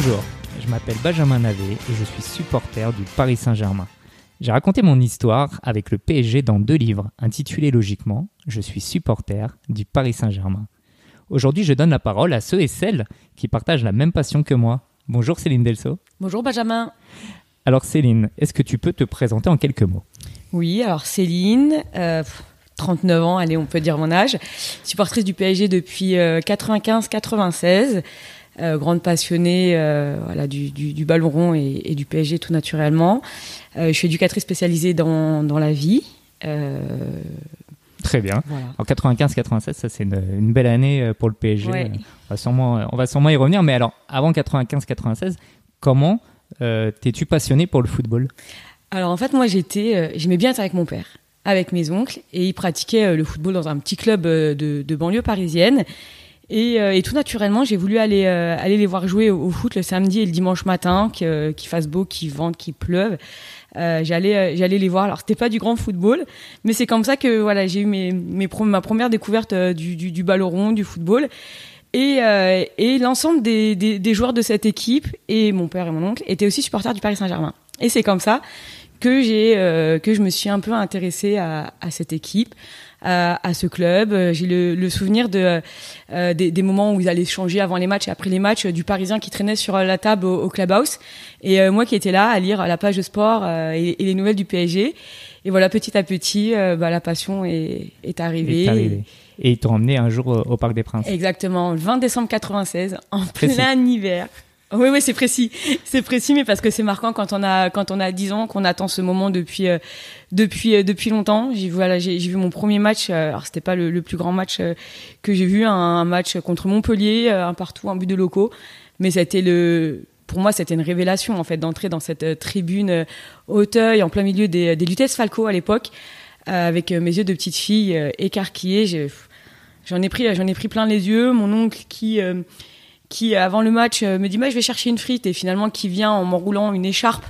Bonjour, je m'appelle Benjamin Navet et je suis supporter du Paris Saint-Germain. J'ai raconté mon histoire avec le PSG dans 2 livres, intitulés logiquement « Je suis supporter du Paris Saint-Germain ». Aujourd'hui, je donne la parole à ceux et celles qui partagent la même passion que moi. Bonjour Céline Delceau. Bonjour Benjamin. Alors Céline, est-ce que tu peux te présenter en quelques mots ? Oui, alors Céline, 39 ans, allez, on peut dire mon âge, supportrice du PSG depuis 95-96, grande passionnée du ballon rond et du PSG tout naturellement. Je suis éducatrice spécialisée dans la vie. Très bien. Voilà. En 95-96, ça c'est une belle année pour le PSG. Ouais. On va sûrement y revenir, mais alors avant 95-96, comment t'es-tu passionné pour le football ? Alors en fait, moi j'aimais bien être avec mon père, avec mes oncles, et ils pratiquaient le football dans un petit club de banlieue parisienne. Et tout naturellement, j'ai voulu aller les voir jouer au foot le samedi et le dimanche matin, qu'il fasse beau, qu'il vente, qu'il pleuve. J'allais les voir. Alors c'était pas du grand football, mais c'est comme ça que voilà, j'ai eu ma première découverte du ballon rond, du football. Et l'ensemble des joueurs de cette équipe, et mon père et mon oncle, étaient aussi supporters du Paris Saint-Germain. Et c'est comme ça que je me suis un peu intéressée à cette équipe, à ce club. J'ai le souvenir des moments où ils allaient changer avant les matchs et après les matchs, du Parisien qui traînait sur la table au clubhouse, et moi qui étais là à lire la page de sport et les nouvelles du PSG. Et voilà, petit à petit, la passion est arrivée. Et ils t'ont emmené un jour au Parc des Princes. Exactement, le 20 décembre 96, en plein hiver. Oui, c'est précis. C'est précis, mais parce que c'est marquant quand on a 10 ans, qu'on attend ce moment depuis longtemps. J'ai vu mon premier match. Alors c'était pas le plus grand match que j'ai vu, un match contre Montpellier, un partout, un but de locaux. Mais pour moi, c'était une révélation en fait d'entrer dans cette tribune Auteuil, en plein milieu des Lutèce Falco à l'époque, avec mes yeux de petite fille écarquillés. J'en ai pris plein les yeux. Mon oncle qui avant le match me dit je vais chercher une frite, et finalement qui vient en m'enroulant une écharpe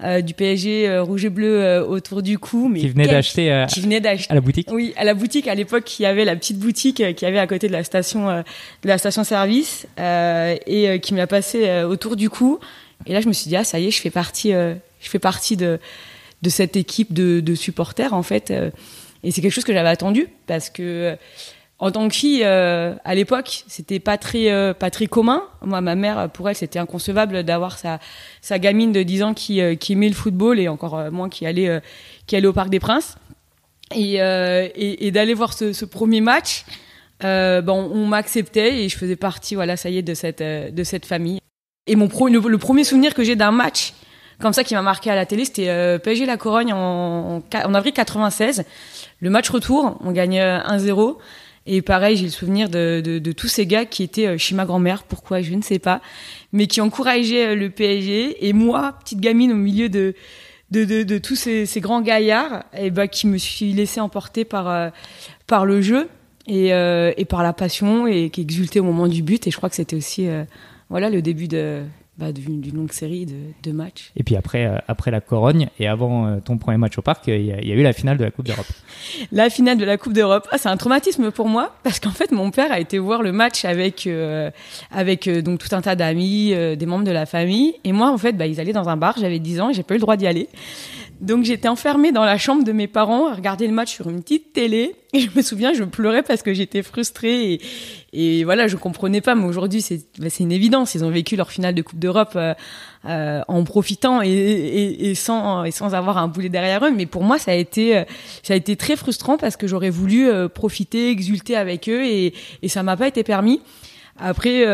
du PSG rouge et bleu autour du cou, mais qui venait d'acheter à la boutique. Oui, à la boutique à l'époque, il y avait la petite boutique qui avait à côté de la station service, et qui me l'a passé autour du cou. Et là je me suis dit ça y est, je fais partie de cette équipe de supporters en fait, et c'est quelque chose que j'avais attendu parce que en tant que fille, à l'époque, c'était pas très commun. Moi, ma mère, pour elle, c'était inconcevable d'avoir sa gamine de 10 ans qui aimait le football, et encore moins qui allait au Parc des Princes. Et d'aller voir ce premier match, on m'acceptait et je faisais partie, ça y est, de cette famille. Et le premier souvenir que j'ai d'un match comme ça qui m'a marqué à la télé, c'était PSG La Corogne en avril 96. Le match retour, on gagne 1-0. Et pareil, j'ai le souvenir de tous ces gars qui étaient chez ma grand-mère, pourquoi, je ne sais pas, mais qui encourageaient le PSG. Et moi, petite gamine au milieu de tous ces grands gaillards, qui me suis laissée emporter par le jeu et par la passion, et qui exultait au moment du but. Et je crois que c'était aussi le début d'une longue série de matchs. Et puis après la Corogne et avant ton premier match au Parc, il y a eu la finale de la Coupe d'Europe. La finale de la Coupe d'Europe, c'est un traumatisme pour moi, parce qu'en fait mon père a été voir le match avec donc tout un tas d'amis, des membres de la famille, et moi en fait ils allaient dans un bar, j'avais 10 ans et j'ai pas eu le droit d'y aller. Donc j'étais enfermée dans la chambre de mes parents à regarder le match sur une petite télé, et je me souviens, je pleurais parce que j'étais frustrée et je comprenais pas, mais aujourd'hui c'est une évidence, ils ont vécu leur finale de Coupe d'Europe en profitant et sans avoir un boulet derrière eux. Mais pour moi ça a été très frustrant parce que j'aurais voulu profiter, exulter avec eux, et ça m'a pas été permis. Après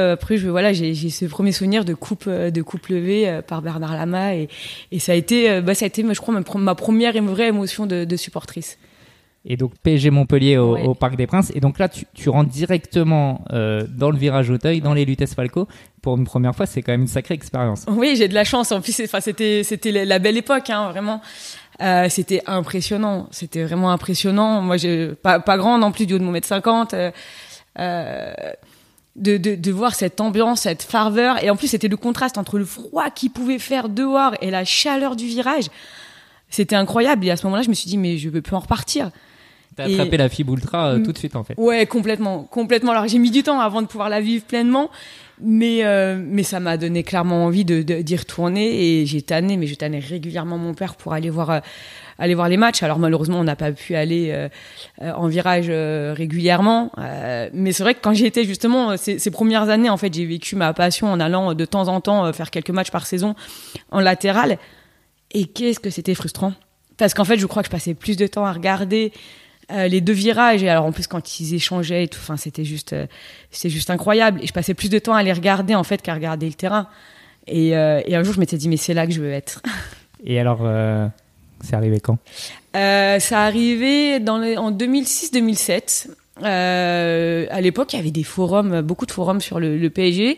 j'ai ce premier souvenir de coupe levée par Bernard Lama, et ça a été je crois ma première et vraie émotion de supportrice. Et donc PSG Montpellier au Parc des Princes, et donc là tu rentres directement dans le virage Auteuil, dans les Lutèce Falco. Pour une première fois, c'est quand même une sacrée expérience. Oui, j'ai de la chance. En plus c'était la belle époque, vraiment. C'était impressionnant, c'était vraiment impressionnant. Moi j'ai pas grande en plus, du haut de mon 1m50. De voir cette ambiance, cette ferveur, et en plus c'était le contraste entre le froid qu'il pouvait faire dehors et la chaleur du virage. C'était incroyable, et à ce moment-là je me suis dit mais je veux plus en repartir. T'as attrapé la fibre ultra tout de suite en fait. Ouais, complètement. Alors j'ai mis du temps avant de pouvoir la vivre pleinement, Mais ça m'a donné clairement envie d'y retourner et j'ai tanné régulièrement mon père pour aller voir les matchs. Alors malheureusement, on n'a pas pu aller en virage régulièrement. Mais c'est vrai que quand j'y étais justement, ces premières années, en fait, j'ai vécu ma passion en allant de temps en temps faire quelques matchs par saison en latéral. Et qu'est-ce que c'était frustrant. Parce qu'en fait, je crois que je passais plus de temps à regarder les deux virages. Et alors en plus, quand ils échangeaient et tout, enfin, c'était juste incroyable. Et je passais plus de temps à les regarder en fait qu'à regarder le terrain. Et un jour, je m'étais dit, mais c'est là que je veux être. Et alors, c'est arrivé quand ? Ça arrivait en 2006-2007. À l'époque, il y avait des forums, beaucoup de forums sur le PSG.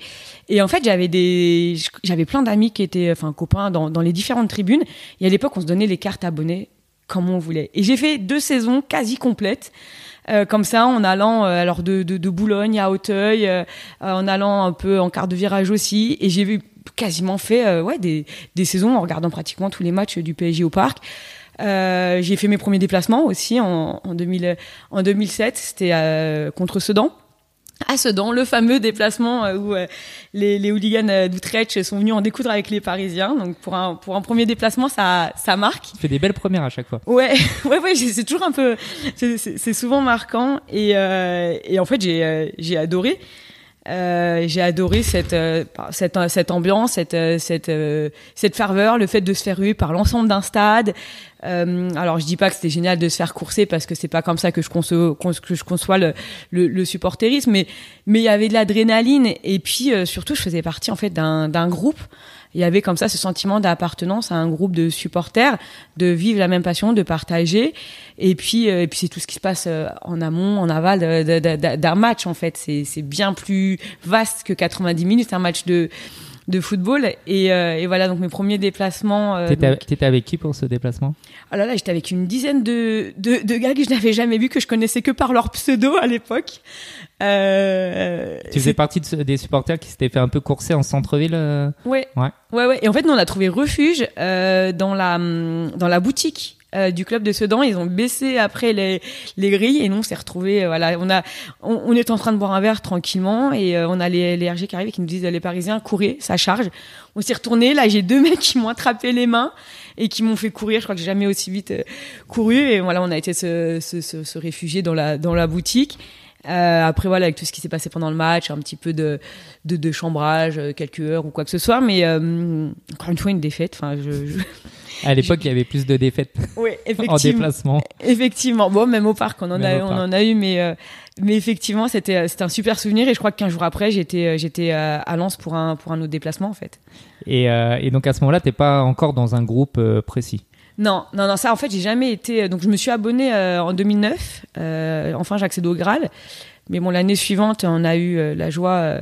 Et en fait, j'avais plein d'amis qui étaient, copains dans les différentes tribunes. Et à l'époque, on se donnait les cartes abonnées comme on voulait. Et j'ai fait 2 saisons quasi complètes. Comme ça, en allant alors de Boulogne à Auteuil, en allant un peu en quart de virage aussi. Et j'ai quasiment fait des saisons en regardant pratiquement tous les matchs du PSG au parc. J'ai fait mes premiers déplacements aussi en 2007, c'était contre Sedan. À Sedan, le fameux déplacement où les hooligans d'Utrecht sont venus en découdre avec les Parisiens. Donc pour un premier déplacement, ça marque. Tu fais des belles premières à chaque fois. Ouais, c'est toujours un peu, c'est souvent marquant et en fait j'ai adoré. J'ai adoré cette ambiance, cette ferveur, le fait de se faire huer par l'ensemble d'un stade. Alors je dis pas que c'était génial de se faire courser parce que c'est pas comme ça que je conçois le supporterisme, mais il y avait de l'adrénaline et puis surtout je faisais partie en fait d'un groupe. Il y avait comme ça ce sentiment d'appartenance à un groupe de supporters, de vivre la même passion, de partager. Et puis c'est tout ce qui se passe en amont, en aval d'un match en fait. C'est bien plus vaste que 90 minutes un match de football. Et voilà, donc mes premiers déplacements. T'étais avec qui pour ce déplacement ? Ah là, j'étais avec une dizaine de gars que je n'avais jamais vus, que je connaissais que par leur pseudo à l'époque. Tu faisais partie des supporters qui s'étaient fait un peu courser en centre-ville Ouais. Et en fait, nous, on a trouvé refuge dans la boutique du club de Sedan. Ils ont baissé après les grilles et nous, on s'est retrouvés. Voilà, on est en train de boire un verre tranquillement et on a les RG qui arrivent et qui nous disent les Parisiens, courez, ça charge. On s'est retournés. Là, j'ai 2 mecs qui m'ont attrapé les mains et qui m'ont fait courir. Je crois que j'ai jamais aussi vite couru. Et voilà, on a été se réfugier dans la boutique. Après voilà, avec tout ce qui s'est passé pendant le match, un petit peu de chambrage, quelques heures ou quoi que ce soit, mais encore une fois une défaite. Enfin, à l'époque, il y avait plus de défaites. Oui, effectivement. En déplacement. Effectivement. Bon, même au parc, on en a eu, mais effectivement, c'était un super souvenir. Et je crois que 15 jours après, j'étais à Lens pour un autre déplacement en fait. Et donc à ce moment-là, t'es pas encore dans un groupe précis. Non, ça en fait j'ai jamais été. Donc je me suis abonnée en 2009. Enfin j'accède au Graal. Mais bon, l'année suivante, on a eu la joie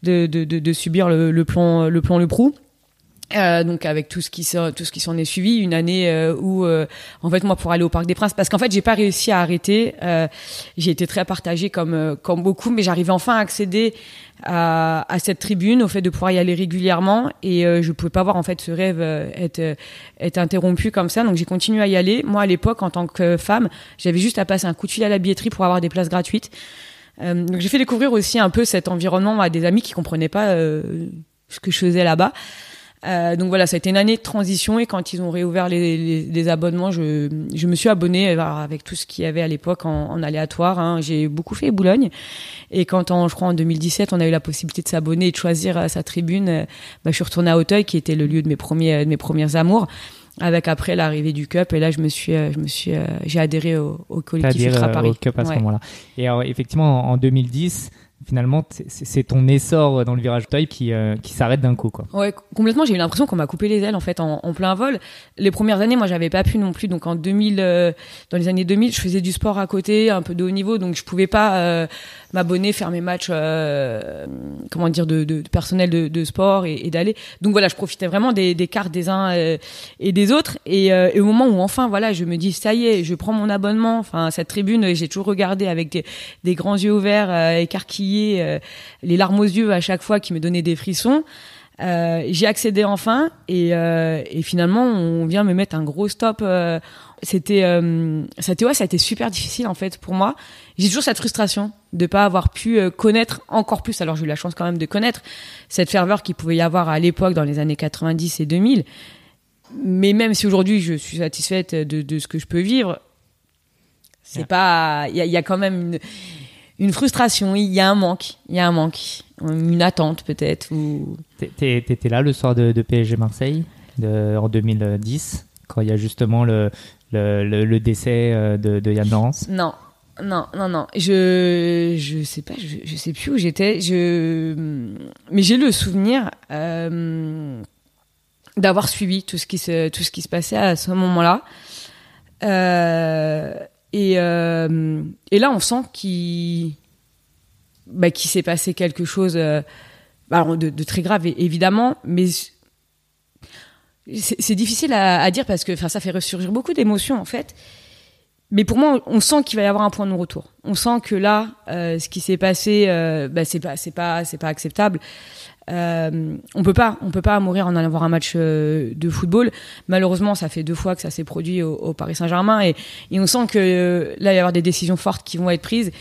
de subir le plan Le Prou. Donc avec tout ce qui s'en est suivi, une année où en fait moi pour aller au Parc des Princes, parce qu'en fait j'ai pas réussi à arrêter, j'ai été très partagée comme beaucoup, mais j'arrivais enfin à accéder à cette tribune, au fait de pouvoir y aller régulièrement, et je pouvais pas voir en fait ce rêve être interrompu comme ça, donc j'ai continué à y aller. Moi à l'époque en tant que femme, j'avais juste à passer un coup de fil à la billetterie pour avoir des places gratuites. Donc j'ai fait découvrir aussi un peu cet environnement à des amis qui comprenaient pas ce que je faisais là-bas. Donc voilà, ça a été une année de transition et quand ils ont réouvert les abonnements, je me suis abonnée avec tout ce qu'il y avait à l'époque en aléatoire. Hein. J'ai beaucoup fait Boulogne et quand je crois en 2017, on a eu la possibilité de s'abonner et de choisir sa tribune, je suis retournée à Auteuil qui était le lieu de mes premiers amours. Avec après l'arrivée du Cup et là j'ai adhéré au collectif Ultra Paris. Au Cup à ce moment-là. Et alors, effectivement en 2010. Finalement, c'est ton essor dans le virage Auteuil qui s'arrête d'un coup, quoi. Ouais, complètement. J'ai eu l'impression qu'on m'a coupé les ailes, en fait, en plein vol. Les premières années, moi, j'avais pas pu non plus. Donc, dans les années 2000, je faisais du sport à côté, un peu de haut niveau. Donc, je pouvais pas m'abonner, faire mes matchs, de personnel de sport et d'aller. Donc, voilà, je profitais vraiment des cartes des uns et des autres. Et au moment où, enfin, voilà, je me dis, ça y est, je prends mon abonnement. Enfin, cette tribune, j'ai toujours regardé avec des grands yeux ouverts, écarquillés, les larmes aux yeux à chaque fois qui me donnaient des frissons. J'ai accédé enfin et finalement on vient me mettre un gros stop. Ça a été super difficile en fait pour moi. J'ai toujours cette frustration de pas avoir pu connaître encore plus. Alors j'ai eu la chance quand même de connaître cette ferveur qu'il pouvait y avoir à l'époque dans les années 90 et 2000. Mais même si aujourd'hui je suis satisfaite de ce que je peux vivre, c'est pas. Il y a quand même une frustration. Il y a un manque, une attente peut-être. Ou... T'étais là le soir de PSG Marseille en 2010 quand il y a justement le décès de Yann Laurence. Non. Je sais pas, je sais plus où j'étais. Mais j'ai le souvenir d'avoir suivi tout ce qui se passait à ce moment-là. Et là, on sent qu'il s'est passé quelque chose alors de très grave, évidemment, mais c'est difficile à dire parce que ça fait ressurgir beaucoup d'émotions, en fait. Mais pour moi, on sent qu'il va y avoir un point de non-retour. On sent que là, ce qui s'est passé, c'est pas acceptable. On peut pas mourir en allant voir un match de football. Malheureusement, ça fait 2 fois que ça s'est produit au Paris Saint-Germain et on sent que là, il va y avoir des décisions fortes qui vont être prises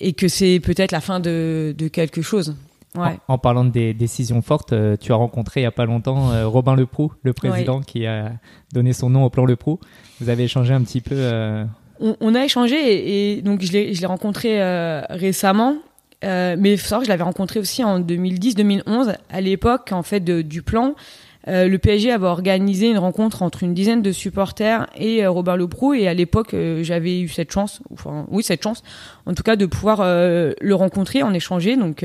et que c'est peut-être la fin de quelque chose. Ouais. En parlant des décisions fortes, tu as rencontré il n'y a pas longtemps Robin Leproux, le président qui a donné son nom au plan Leproux. Vous avez échangé un petit peu On a échangé et donc je l'ai rencontré récemment. Mais il faut savoir que je l'avais rencontré aussi en 2010-2011. À l'époque, en fait, du plan, le PSG avait organisé une rencontre entre une dizaine de supporters et Robin Leproux. Et à l'époque, j'avais eu cette chance, en tout cas, de pouvoir le rencontrer, en échanger. Donc,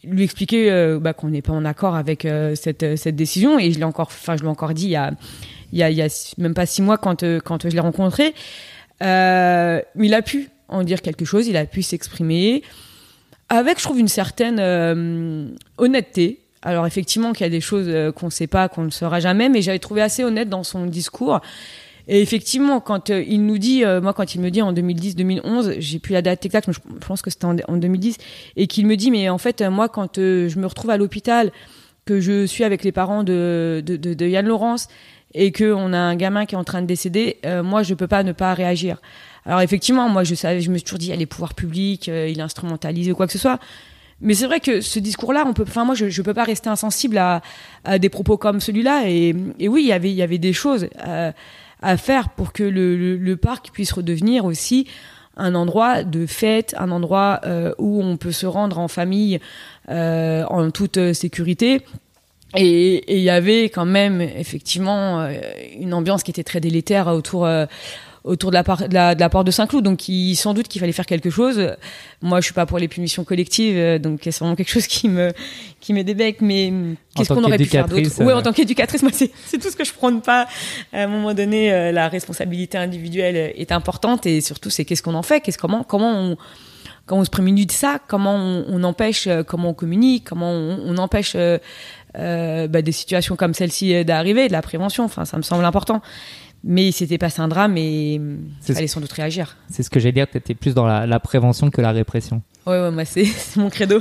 lui expliquer qu'on n'est pas en accord avec cette décision. Et je l'ai encore dit il y a même pas 6 mois quand je l'ai rencontré. Il a pu en dire quelque chose, il a pu s'exprimer avec, je trouve, une certaine honnêteté. Alors effectivement qu'il y a des choses qu'on ne sait pas, qu'on ne saura jamais, mais j'avais trouvé assez honnête dans son discours. Et effectivement, quand il nous dit, quand il me dit en 2010-2011, j'ai plus la date exacte, mais je pense que c'était en 2010, et qu'il me dit, mais en fait, moi, quand je me retrouve à l'hôpital, que je suis avec les parents de Yann Laurence, et qu'on a un gamin qui est en train de décéder, moi, je peux pas ne pas réagir. Alors effectivement, moi, je me suis toujours dit, les pouvoirs publics, il instrumentalise ou quoi que ce soit. Mais c'est vrai que ce discours-là, moi, je peux pas rester insensible à des propos comme celui-là. Et oui, il y avait des choses à faire pour que le parc puisse redevenir aussi un endroit de fête, un endroit où on peut se rendre en famille en toute sécurité. Et il y avait quand même effectivement une ambiance qui était très délétère autour de la porte de Saint-Cloud, donc sans doute qu'il fallait faire quelque chose. Moi, je suis pas pour les punitions collectives, donc c'est vraiment quelque chose qui me débec. Mais qu'est-ce qu'on aurait pu faire d'autre ? Oui, en tant qu'éducatrice, moi, c'est tout ce que je prône pas. À un moment donné, la responsabilité individuelle est importante, et surtout, c'est qu'est-ce qu'on en fait, comment on se prémunit de ça, comment on empêche, comment on communique, comment on empêche des situations comme celle-ci d'arriver, de la prévention. Enfin, ça me semble important. Mais il s'était passé un drame et il fallait sans doute réagir. C'est ce que j'allais dire, tu étais plus dans la prévention que la répression. Ouais, moi c'est mon credo.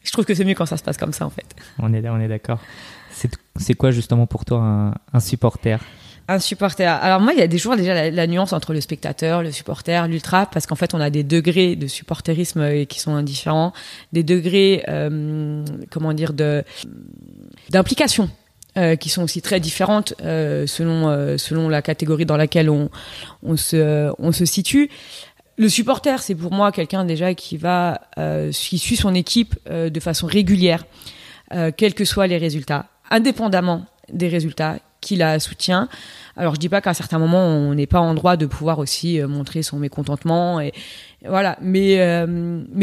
Je trouve que c'est mieux quand ça se passe comme ça, en fait. On est d'accord. C'est quoi justement pour toi un supporter ? Un supporter. Alors moi, il y a toujours déjà la nuance entre le spectateur, le supporter, l'ultra, parce qu'en fait, on a des degrés de supporterisme qui sont différents, des degrés, d'implication. Qui sont aussi très différentes selon la catégorie dans laquelle on se situe. Le supporter, c'est pour moi quelqu'un déjà qui suit son équipe de façon régulière, quels que soient les résultats, indépendamment des résultats, qui la soutient. Alors je dis pas qu'à certains moments on n'est pas en droit de pouvoir aussi montrer son mécontentement et voilà, mais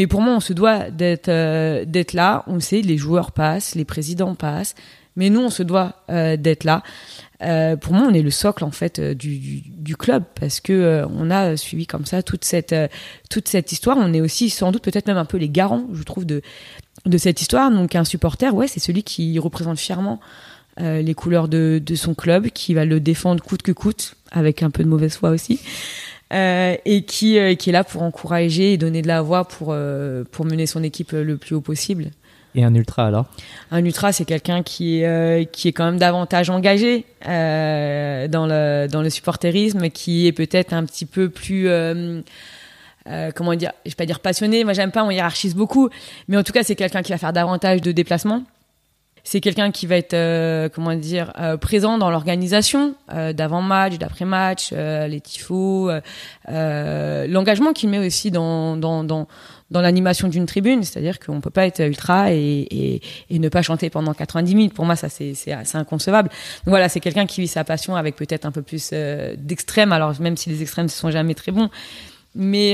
pour moi on se doit d'être là. On sait, les joueurs passent, les présidents passent. Mais nous, on se doit d'être là. Pour moi, on est le socle en fait du club parce que on a suivi comme ça toute cette histoire. On est aussi sans doute peut-être même un peu les garants, je trouve, de cette histoire. Donc un supporter, ouais, c'est celui qui représente fièrement les couleurs de son club, qui va le défendre coûte que coûte, avec un peu de mauvaise foi aussi, et qui est là pour encourager et donner de la voix pour mener son équipe le plus haut possible. Et un ultra alors? Un ultra, c'est quelqu'un qui est quand même davantage engagé dans le supporterisme, qui est peut-être un petit peu plus comment dire, je vais pas dire passionné, moi j'aime pas, on hiérarchise beaucoup, mais en tout cas c'est quelqu'un qui va faire davantage de déplacements. C'est quelqu'un qui va être présent dans l'organisation d'avant-match, d'après-match, les tifos, l'engagement qu'il met aussi dans l'animation d'une tribune, c'est-à-dire qu'on peut pas être ultra et ne pas chanter pendant 90 minutes. Pour moi, ça c'est inconcevable. Donc voilà, c'est quelqu'un qui vit sa passion avec peut-être un peu plus d'extrêmes. Alors même si les extrêmes ne sont jamais très bons, mais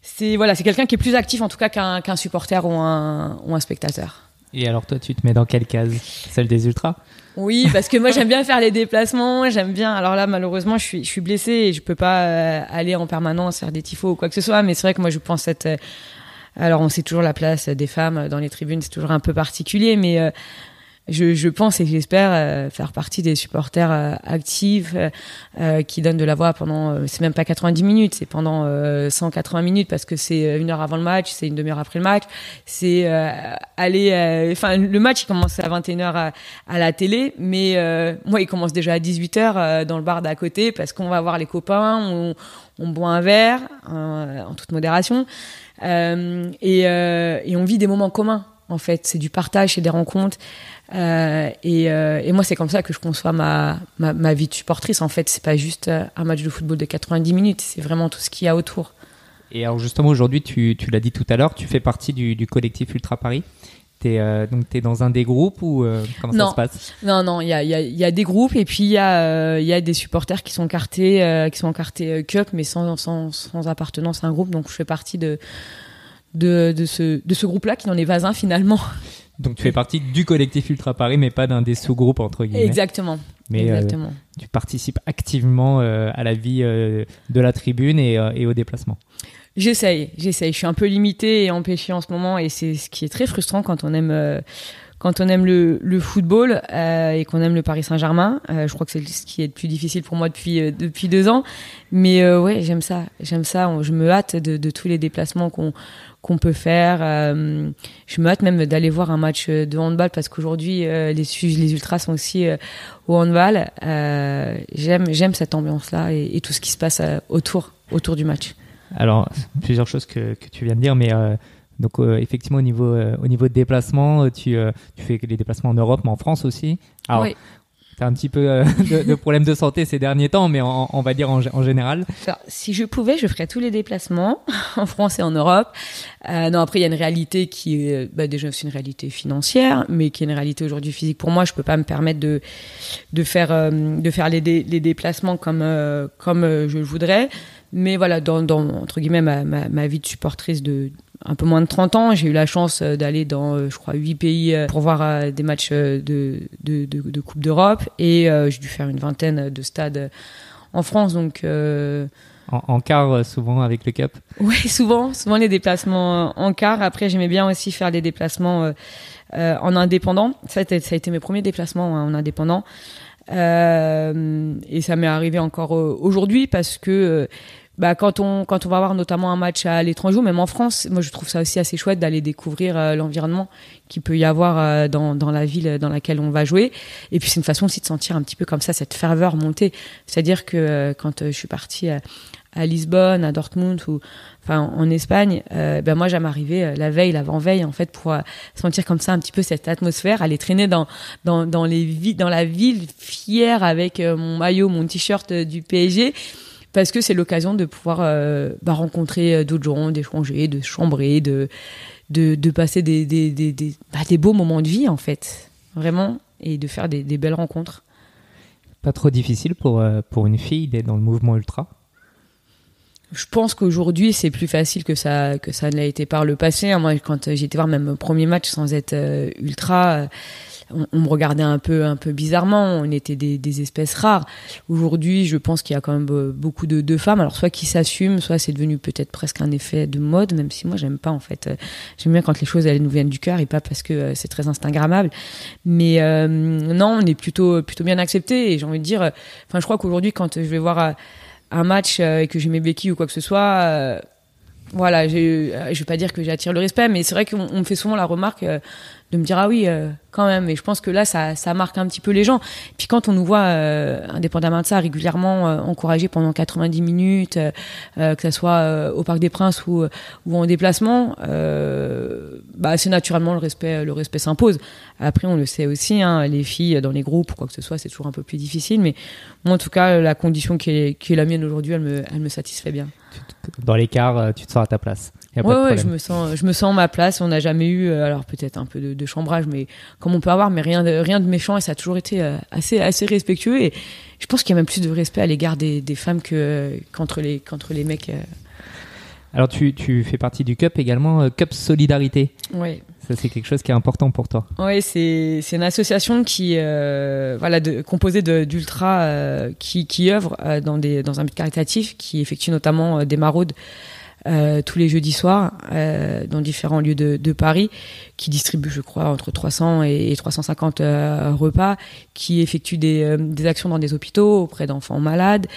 c'est quelqu'un qui est plus actif en tout cas qu'un supporter ou un spectateur. Et alors toi, tu te mets dans quelle case? Celle des ultras? Oui, parce que moi j'aime bien faire les déplacements, j'aime bien. Alors là, malheureusement, je suis blessée et je peux pas aller en permanence faire des tifos ou quoi que ce soit. Mais c'est vrai que moi, je pense être. Alors, on sait toujours la place des femmes dans les tribunes, c'est toujours un peu particulier, mais je pense et j'espère faire partie des supporters actifs qui donnent de la voix pendant. C'est même pas 90 minutes, c'est pendant 180 minutes parce que c'est 1 heure avant le match, c'est 1/2 heure après le match. C'est le match il commence à 21h à la télé, mais moi il commence déjà à 18h dans le bar d'à côté parce qu'on va voir les copains, on boit un verre en toute modération et on vit des moments communs. En fait, c'est du partage, c'est des rencontres. Et moi, c'est comme ça que je conçois ma vie de supportrice. En fait, c'est pas juste un match de football de 90 minutes, c'est vraiment tout ce qu'il y a autour. Et alors justement, aujourd'hui, tu l'as dit tout à l'heure, tu fais partie du collectif Ultra Paris. T'es dans un des groupes ou comment ça se passe? Non, il y a des groupes et puis il y a des supporters qui sont encartés Cup, mais sans appartenance à un groupe. Donc je fais partie de ce groupe-là qui n'en est pas un finalement. Donc tu fais partie du collectif Ultra Paris, mais pas d'un des sous-groupes entre guillemets. Exactement. Tu participes activement à la vie de la tribune et aux déplacements. J'essaye. Je suis un peu limitée et empêchée en ce moment, et c'est ce qui est très frustrant quand on aime le football et qu'on aime le Paris Saint-Germain. Je crois que c'est ce qui est le plus difficile pour moi depuis 2 ans. Mais ouais, j'aime ça. Je me hâte de tous les déplacements qu'on peut faire. Je me hâte même d'aller voir un match de handball parce qu'aujourd'hui les ultras sont aussi au handball. J'aime cette ambiance-là et tout ce qui se passe autour du match. Alors, plusieurs choses que tu viens de dire, mais donc effectivement au niveau de déplacement, tu fais les déplacements en Europe, mais en France aussi. Alors, oui. Tu as un petit peu de problèmes de santé ces derniers temps, mais on va dire en général. Alors, si je pouvais, je ferais tous les déplacements en France et en Europe. Non, après il y a une réalité qui est déjà c'est une réalité financière, mais qui est une réalité aujourd'hui physique. Pour moi, je peux pas me permettre de faire les déplacements comme je le voudrais. Mais voilà, dans entre guillemets ma vie de supportrice de un peu moins de 30 ans, j'ai eu la chance d'aller dans je crois 8 pays pour voir des matchs de Coupe d'Europe, et j'ai dû faire une vingtaine de stades en France, donc en quart souvent avec le Cup. Oui, souvent les déplacements en quart. Après, j'aimais bien aussi faire des déplacements en indépendant. Ça a été mes premiers déplacements en indépendant. Et ça m'est arrivé encore aujourd'hui parce que quand on va avoir notamment un match à l'étranger ou même en France, moi je trouve ça aussi assez chouette d'aller découvrir l'environnement qu'il peut y avoir dans la ville dans laquelle on va jouer. Et puis c'est une façon aussi de sentir un petit peu comme ça cette ferveur monter. C'est-à-dire que quand je suis partie à Lisbonne, à Dortmund ou en Espagne, moi j'aime arriver la veille, l'avant-veille en fait pour sentir comme ça un petit peu cette atmosphère, aller traîner dans la ville fière avec mon maillot, mon t-shirt du PSG, parce que c'est l'occasion de pouvoir rencontrer d'autres gens, d'échanger, de chambrer, de passer des beaux moments de vie en fait, vraiment, et de faire des belles rencontres. Pas trop difficile pour une fille d'être dans le mouvement ultra? Je pense qu'aujourd'hui c'est plus facile que ça ne l'a été par le passé. Moi, quand j'ai été voir même mon premier match sans être ultra, on me regardait un peu bizarrement. On était des espèces rares. Aujourd'hui, je pense qu'il y a quand même beaucoup de femmes. Alors soit qui s'assument, soit c'est devenu peut-être presque un effet de mode. Même si moi j'aime pas en fait. J'aime bien quand les choses elles nous viennent du cœur et pas parce que c'est très instagrammable. Mais non, on est plutôt bien accepté. Et j'ai envie de dire, je crois qu'aujourd'hui quand je vais voir un match et que j'ai mes béquilles ou quoi que ce soit, voilà, je vais pas dire que j'attire le respect, mais c'est vrai qu'on me fait souvent la remarque de me dire ah oui, quand même. Et je pense que là, ça marque un petit peu les gens. Puis quand on nous voit, indépendamment de ça, régulièrement encouragés pendant 90 minutes, que ça soit au Parc des Princes ou en déplacement, c'est naturellement le respect s'impose. Après, on le sait aussi, hein, les filles dans les groupes ou quoi que ce soit, c'est toujours un peu plus difficile. Mais moi, en tout cas, la condition qui est la mienne aujourd'hui, elle me satisfait bien. Dans l'écart, tu te sens à ta place. Ouais, je me sens à ma place. On n'a jamais eu, alors peut-être un peu de chambrage, mais comme on peut avoir, mais rien de méchant, et ça a toujours été assez respectueux. Et je pense qu'il y a même plus de respect à l'égard des femmes qu'entre les mecs. Alors tu fais partie du CUP également, CUP Solidarité. Oui. Ça, c'est quelque chose qui est important pour toi. Oui, c'est une association qui composée d'ultras qui œuvrent dans un but caritatif, qui effectue notamment des maraudes tous les jeudis soirs dans différents lieux de Paris, qui distribue, je crois, entre 300 et 350 repas, qui effectue des actions dans des hôpitaux auprès d'enfants malades,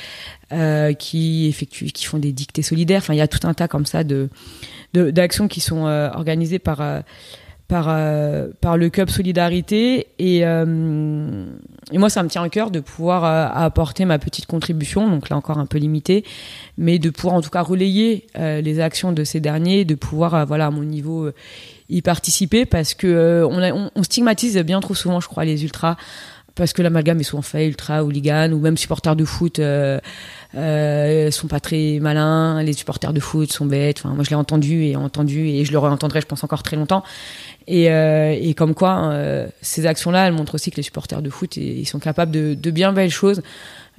qui font des dictées solidaires. Enfin, il y a tout un tas comme ça d'actions qui sont organisées par le CUP Solidarité, et moi ça me tient à cœur de pouvoir apporter ma petite contribution, donc là encore un peu limitée, mais de pouvoir en tout cas relayer les actions de ces derniers, de pouvoir à mon niveau y participer, parce que on stigmatise bien trop souvent, je crois, les ultras, parce que l'amalgame est souvent fait, ultra, hooligan, ou même supporters de foot sont pas très malins, les supporters de foot sont bêtes. Enfin, moi je l'ai entendu et je le réentendrai, je pense, encore très longtemps. Et comme quoi, ces actions-là, elles montrent aussi que les supporters de foot, ils sont capables de bien belles choses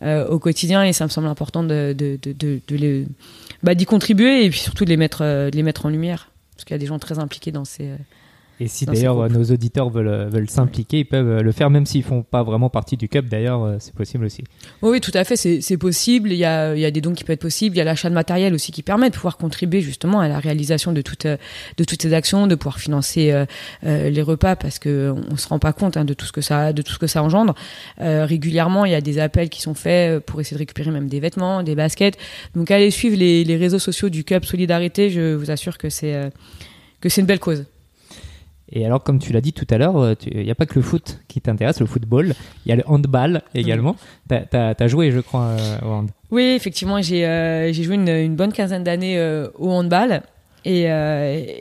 au quotidien, et ça me semble important d'y contribuer, et puis surtout de les mettre en lumière, parce qu'il y a des gens très impliqués dans ces Et si d'ailleurs nos auditeurs veulent s'impliquer, ils peuvent le faire, même s'ils font pas vraiment partie du CUP. D'ailleurs, c'est possible aussi. Oui, tout à fait, c'est possible. Il y a des dons qui peuvent être possibles. Il y a l'achat de matériel aussi qui permet de pouvoir contribuer justement à la réalisation de toutes ces actions, de pouvoir financer les repas, parce que on se rend pas compte, hein, de tout ce que ça engendre. Régulièrement, il y a des appels qui sont faits pour essayer de récupérer même des vêtements, des baskets. Donc allez suivre les réseaux sociaux du CUP Solidarité. Je vous assure que c'est une belle cause. Et alors, comme tu l'as dit tout à l'heure, il n'y a pas que le foot qui t'intéresse, le football. Il y a le handball également. T'as joué, je crois, au hand. Oui, effectivement, j'ai joué une bonne quinzaine d'années au handball. Et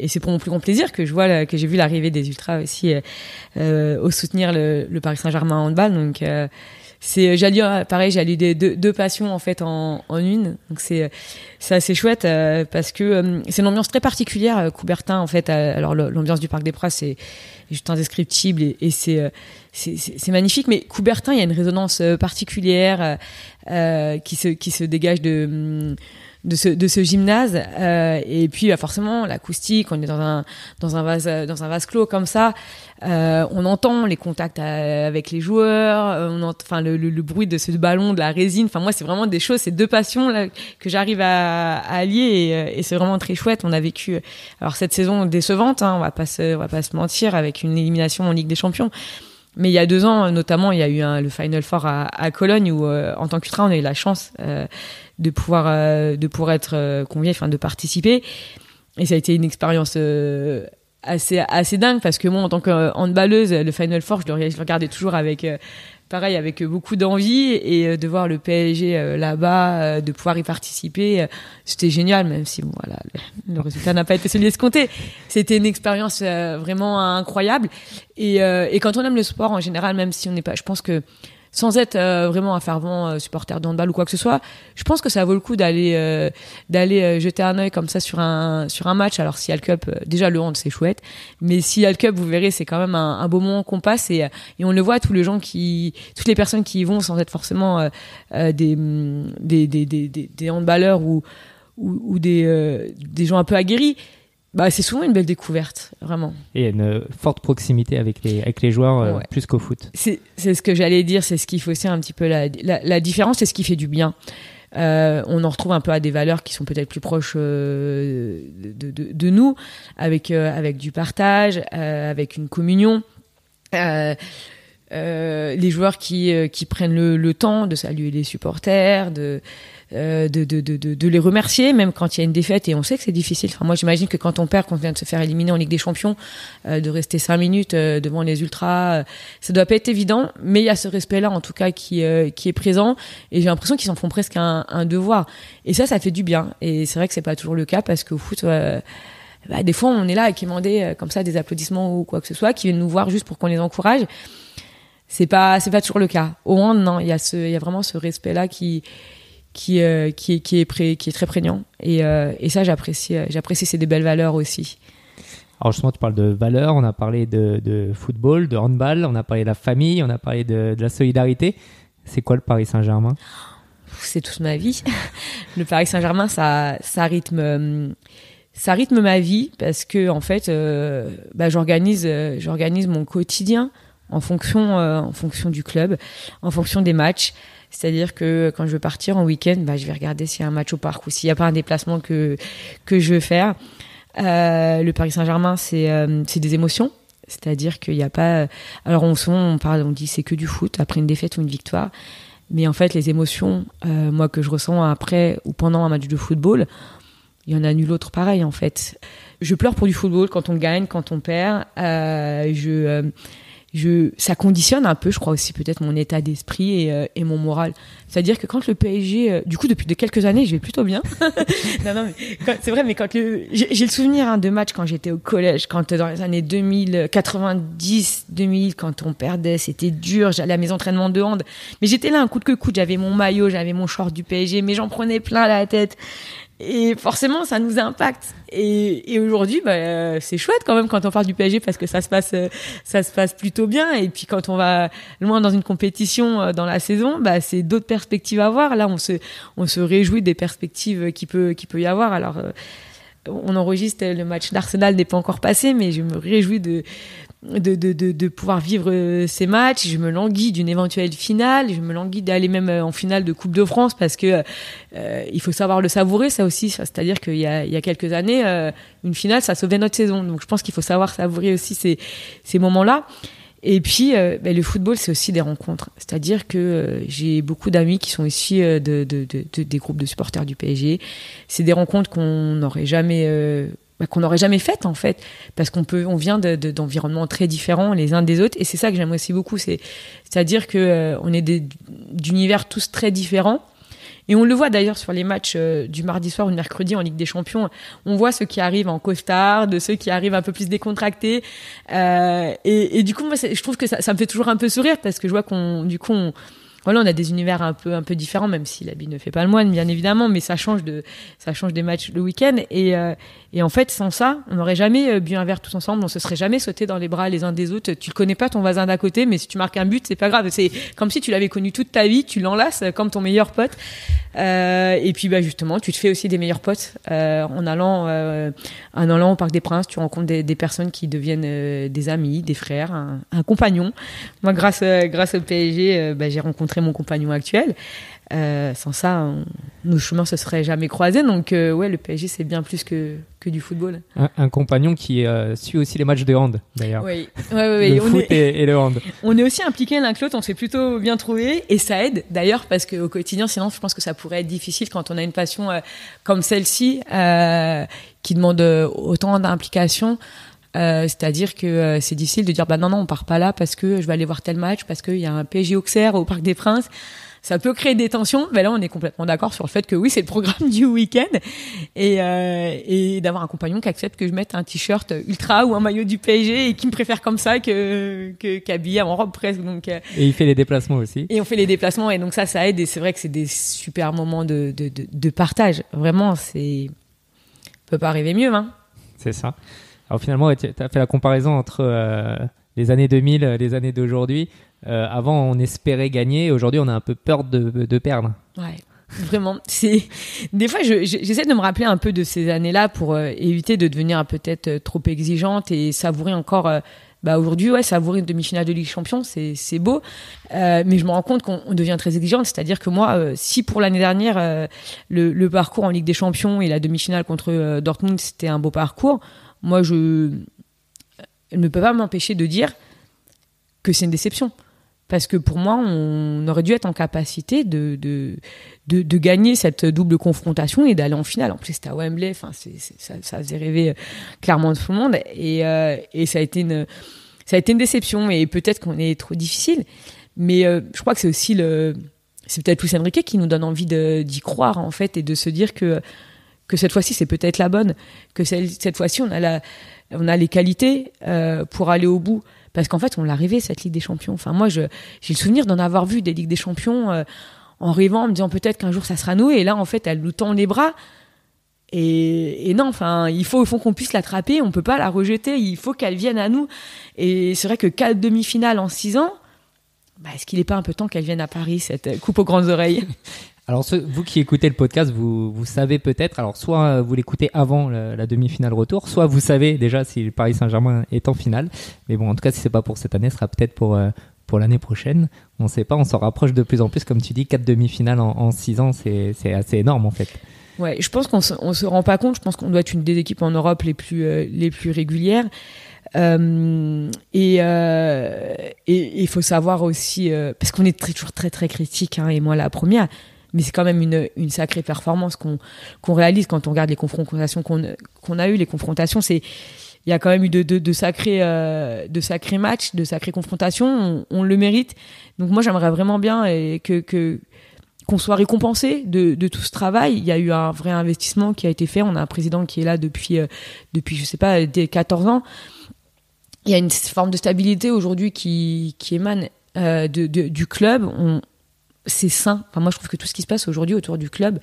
c'est pour mon plus grand plaisir que j'ai vu l'arrivée des ultras aussi au soutenir le Paris Saint-Germain handball. Donc j'ai allié deux passions en fait en une. Donc c'est assez chouette parce que c'est une ambiance très particulière, Coubertin en fait. Alors l'ambiance du Parc des Princes c'est juste indescriptible, et c'est magnifique. Mais Coubertin, il y a une résonance particulière qui se dégage de ce gymnase, et puis forcément l'acoustique, on est dans un vase clos comme ça, on entend les contacts avec les joueurs, on entend le bruit de ce ballon, de la résine. Enfin moi c'est vraiment des choses, c'est deux passions là que j'arrive à allier, et c'est vraiment très chouette. On a vécu alors cette saison décevante, hein, on va pas se mentir, avec une élimination en Ligue des Champions. Mais il y a 2 ans, notamment, il y a eu le Final Four à Cologne, où en tant qu'ultra, on a eu la chance de pouvoir être conviés, enfin de participer. Et ça a été une expérience assez dingue, parce que moi, en tant que handballeuse, le Final Four, je le regardais toujours avec beaucoup d'envie, et de voir le PSG là-bas, de pouvoir y participer, c'était génial, même si voilà, le résultat n'a pas été celui escompté. C'était une expérience vraiment incroyable, et quand on aime le sport en général, même si on n'est pas, je pense que sans être vraiment un fervent supporter de handball ou quoi que ce soit, je pense que ça vaut le coup d'aller jeter un œil comme ça sur un match. Alors s'il y a le cup, déjà le hand c'est chouette, mais s'il y a le cup, vous verrez, c'est quand même un beau moment qu'on passe, et on le voit, toutes les personnes qui y vont sans être forcément des handballeurs ou des gens un peu aguerris. C'est souvent une belle découverte, vraiment. Et une forte proximité avec les joueurs, ouais. Plus qu'au foot. C'est ce que j'allais dire, c'est ce qui fait aussi un petit peu la différence, c'est ce qui fait du bien. On en retrouve un peu à des valeurs qui sont peut-être plus proches de nous, avec du partage, avec une communion. les joueurs qui prennent le temps de saluer les supporters, de les remercier, même quand il y a une défaite, et on sait que c'est difficile. Enfin, moi, j'imagine que quand on perd, quand on vient de se faire éliminer en Ligue des Champions, de rester 5 minutes devant les ultras, ça doit pas être évident, mais il y a ce respect-là, en tout cas, qui est présent, et j'ai l'impression qu'ils en font presque un devoir. Et ça fait du bien. Et c'est vrai que c'est pas toujours le cas, parce qu'au foot, des fois, on est là à quémander comme ça des applaudissements ou quoi que ce soit, qui viennent nous voir juste pour qu'on les encourage. C'est pas toujours le cas. Au hand, non, il y a vraiment ce respect-là qui est très prégnant, et ça j'apprécie, c'est des belles valeurs aussi. Alors justement, tu parles de valeurs, on a parlé de football, de handball, on a parlé de la famille, on a parlé de la solidarité. C'est quoi le Paris Saint-Germain? C'est toute ma vie. Le Paris Saint-Germain, ça rythme ma vie, parce que en fait j'organise mon quotidien en fonction du club, en fonction des matchs. C'est-à-dire que quand je veux partir en week-end, je vais regarder s'il y a un match au parc ou s'il n'y a pas un déplacement que je veux faire. Le Paris Saint-Germain, c'est des émotions. C'est-à-dire qu'il n'y a pas... Alors on dit c'est que du foot, après une défaite ou une victoire. Mais en fait, les émotions, moi, que je ressens après ou pendant un match de football, il y en a nul autre pareil, en fait. Je pleure pour du football quand on gagne, quand on perd. Ça conditionne un peu, je crois aussi, peut-être mon état d'esprit et mon moral. C'est-à-dire que quand le PSG, du coup, depuis quelques années, je vais plutôt bien. Non, mais c'est vrai, mais j'ai le souvenir de matchs quand j'étais au collège, quand dans les années 2000, 90, 2000, quand on perdait, c'était dur. J'allais à mes entraînements de hand, mais j'étais là un coup de coude. J'avais mon maillot, j'avais mon short du PSG, mais j'en prenais plein la tête. Et forcément, ça nous impacte. Et aujourd'hui, c'est chouette quand même quand on parle du PSG, parce que ça se passe plutôt bien. Et puis quand on va loin dans une compétition dans la saison, c'est d'autres perspectives à voir. Là, on se réjouit des perspectives qui peut y avoir. Alors, on enregistre, le match d'Arsenal n'est pas encore passé, mais je me réjouis de pouvoir vivre ces matchs. Je me languis d'une éventuelle finale, je me languis d'aller même en finale de Coupe de France, parce que il faut savoir le savourer, ça aussi. C'est-à-dire qu'il y a quelques années, une finale, ça sauvait notre saison. Donc je pense qu'il faut savoir savourer aussi ces moments-là. Et puis le football, c'est aussi des rencontres. C'est-à-dire que j'ai beaucoup d'amis qui sont issus des groupes de supporters du PSG. C'est des rencontres qu'on n'aurait jamais faites, en fait, parce on vient d'environnements très différents les uns des autres, et c'est ça que j'aime aussi beaucoup. C'est-à-dire que on est d'univers tous très différents. Et on le voit d'ailleurs sur les matchs du mardi soir ou du mercredi en Ligue des Champions. On voit ceux qui arrivent en costard, de ceux qui arrivent un peu plus décontractés. Et du coup, moi, je trouve que ça me fait toujours un peu sourire, parce que je vois on a des univers un peu différents, même si l'habit ne fait pas le moine, bien évidemment, mais ça change des matchs le week-end. Et en fait, sans ça, on n'aurait jamais bu un verre tous ensemble, on se serait jamais sauté dans les bras les uns des autres. Tu le connais pas, ton voisin d'à côté, mais si tu marques un but, c'est pas grave. C'est comme si tu l'avais connu toute ta vie, tu l'enlaces comme ton meilleur pote. Et puis, justement, tu te fais aussi des meilleurs potes, en allant au Parc des Princes. Tu rencontres des personnes qui deviennent des amis, des frères, un compagnon. Moi, grâce au PSG, j'ai rencontré mon compagnon actuel. Sans ça, nos chemins se seraient jamais croisés. Donc, le PSG, c'est bien plus que du football. Un compagnon qui suit aussi les matchs de hand, d'ailleurs. Oui. Le foot et le hand. On est aussi impliqués l'un que l'autre, on s'est plutôt bien trouvé, et ça aide d'ailleurs, parce qu'au quotidien, sinon, je pense que ça pourrait être difficile quand on a une passion comme celle-ci, qui demande autant d'implication. C'est-à-dire que c'est difficile de dire non, on part pas là parce que je vais aller voir tel match, parce qu'il y a un PSG Auxerre au Parc des Princes. Ça peut créer des tensions, mais là on est complètement d'accord sur le fait que oui, c'est le programme du week-end, et d'avoir un compagnon qui accepte que je mette un t-shirt ultra ou un maillot du PSG, et qui me préfère comme ça qu'habillé en robe presque. Donc et il fait les déplacements aussi. Et on fait les déplacements, et donc ça aide, et c'est vrai que c'est des super moments de partage. Vraiment, peut pas arriver mieux, hein. C'est ça. Alors finalement, tu as fait la comparaison entre les années 2000, les années d'aujourd'hui. Avant, on espérait gagner. Aujourd'hui, on a un peu peur de perdre. Ouais, vraiment. Des fois, j'essaie de me rappeler un peu de ces années-là pour éviter de devenir peut-être trop exigeante, et savourer encore. Aujourd'hui, savourer une demi-finale de Ligue des Champions, c'est beau. Mais je me rends compte qu'on devient très exigeante. C'est-à-dire que moi, si pour l'année dernière, le parcours en Ligue des Champions et la demi-finale contre Dortmund, c'était un beau parcours, moi, je ne peux pas m'empêcher de dire que c'est une déception. parce que pour moi, on aurait dû être en capacité de gagner cette double confrontation et d'aller en finale. En plus, c'était à Wembley, enfin, ça faisait rêver clairement tout le monde, et ça a été une déception, et peut-être qu'on est trop difficile, mais je crois que c'est aussi c'est peut-être Luis Enrique qui nous donne envie d'y croire, en fait, et de se dire que cette fois-ci, c'est peut-être la bonne, que cette fois-ci, on a les qualités pour aller au bout. Parce qu'en fait, on l'a rêvé, cette Ligue des Champions. Enfin, moi, j'ai le souvenir d'en avoir vu des Ligues des Champions en rêvant, en me disant peut-être qu'un jour, ça sera nous. Et là, en fait, elle nous tend les bras. Et non, enfin, il faut qu'on puisse l'attraper. On peut pas la rejeter. Il faut qu'elle vienne à nous. Et c'est vrai que 4 demi-finales en 6 ans, est-ce qu'il n'est pas un peu temps qu'elle vienne à Paris, cette coupe aux grandes oreilles? Alors, vous qui écoutez le podcast, vous savez peut-être, alors soit vous l'écoutez avant la demi-finale retour, soit vous savez déjà si le Paris Saint-Germain est en finale. Mais bon, en tout cas, si c'est pas pour cette année, ce sera peut-être pour l'année prochaine. On sait pas, on s'en rapproche de plus en plus. Comme tu dis, 4 demi-finales en 6 ans, c'est assez énorme en fait. Ouais, je pense qu'on se rend pas compte. Je pense qu'on doit être une des équipes en Europe les plus régulières. Et il faut savoir aussi, parce qu'on est toujours très très critique, et moi la première, mais c'est quand même une sacrée performance qu'on réalise quand on regarde les confrontations qu'on a eues. Les confrontations, il y a quand même eu de sacrés matchs, de sacrées confrontations. On le mérite. Donc moi, j'aimerais vraiment bien qu'on soit récompensé de tout ce travail. Il y a eu un vrai investissement qui a été fait. On a un président qui est là depuis je sais pas, dès 14 ans. Il y a une forme de stabilité aujourd'hui qui émane du club. C'est sain. Enfin, moi, je trouve que tout ce qui se passe aujourd'hui autour du club,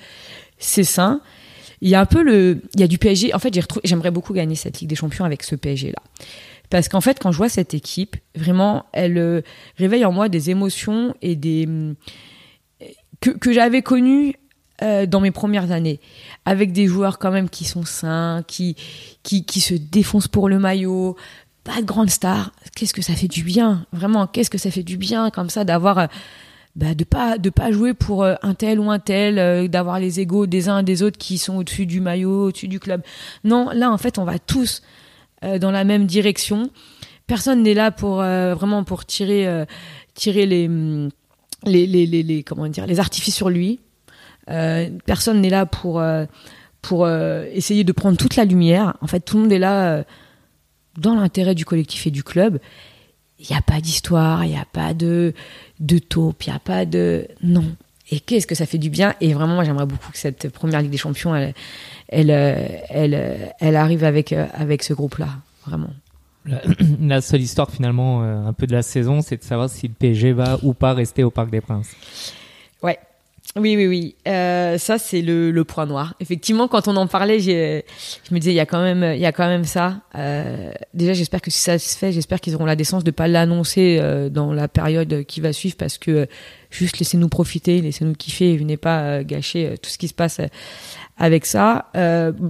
c'est sain. Il y a il y a du PSG. En fait, j'aimerais beaucoup gagner cette Ligue des Champions avec ce PSG-là. Parce qu'en fait, quand je vois cette équipe, vraiment, elle réveille en moi des émotions et que j'avais connues dans mes premières années. Avec des joueurs quand même qui sont sains, qui se défoncent pour le maillot. Pas de grande star. Qu'est-ce que ça fait du bien. Vraiment, qu'est-ce que ça fait du bien comme ça d'avoir... de pas jouer pour un tel ou un tel, d'avoir les égos des uns des autres qui sont au-dessus du maillot, au-dessus du club. Non, là en fait on va tous dans la même direction. Personne n'est là pour vraiment pour tirer les artifices sur lui. Personne n'est là pour essayer de prendre toute la lumière. En fait, tout le monde est là dans l'intérêt du collectif et du club. Il n'y a pas d'histoire, il n'y a pas de taupe, il n'y a pas de... Non. Et qu'est-ce que ça fait du bien. Et vraiment, moi, j'aimerais beaucoup que cette première Ligue des Champions, elle arrive avec ce groupe-là. Vraiment. La seule histoire, finalement, un peu de la saison, c'est de savoir si le PSG va ou pas rester au Parc des Princes. Ouais. Oui. Ça, c'est le point noir. Effectivement, quand on en parlait, je me disais, il y a quand même ça. Déjà, j'espère que si ça se fait, j'espère qu'ils auront la décence de pas l'annoncer dans la période qui va suivre, parce que juste laissez-nous profiter, laissez-nous kiffer, et venez pas gâcher tout ce qui se passe avec ça.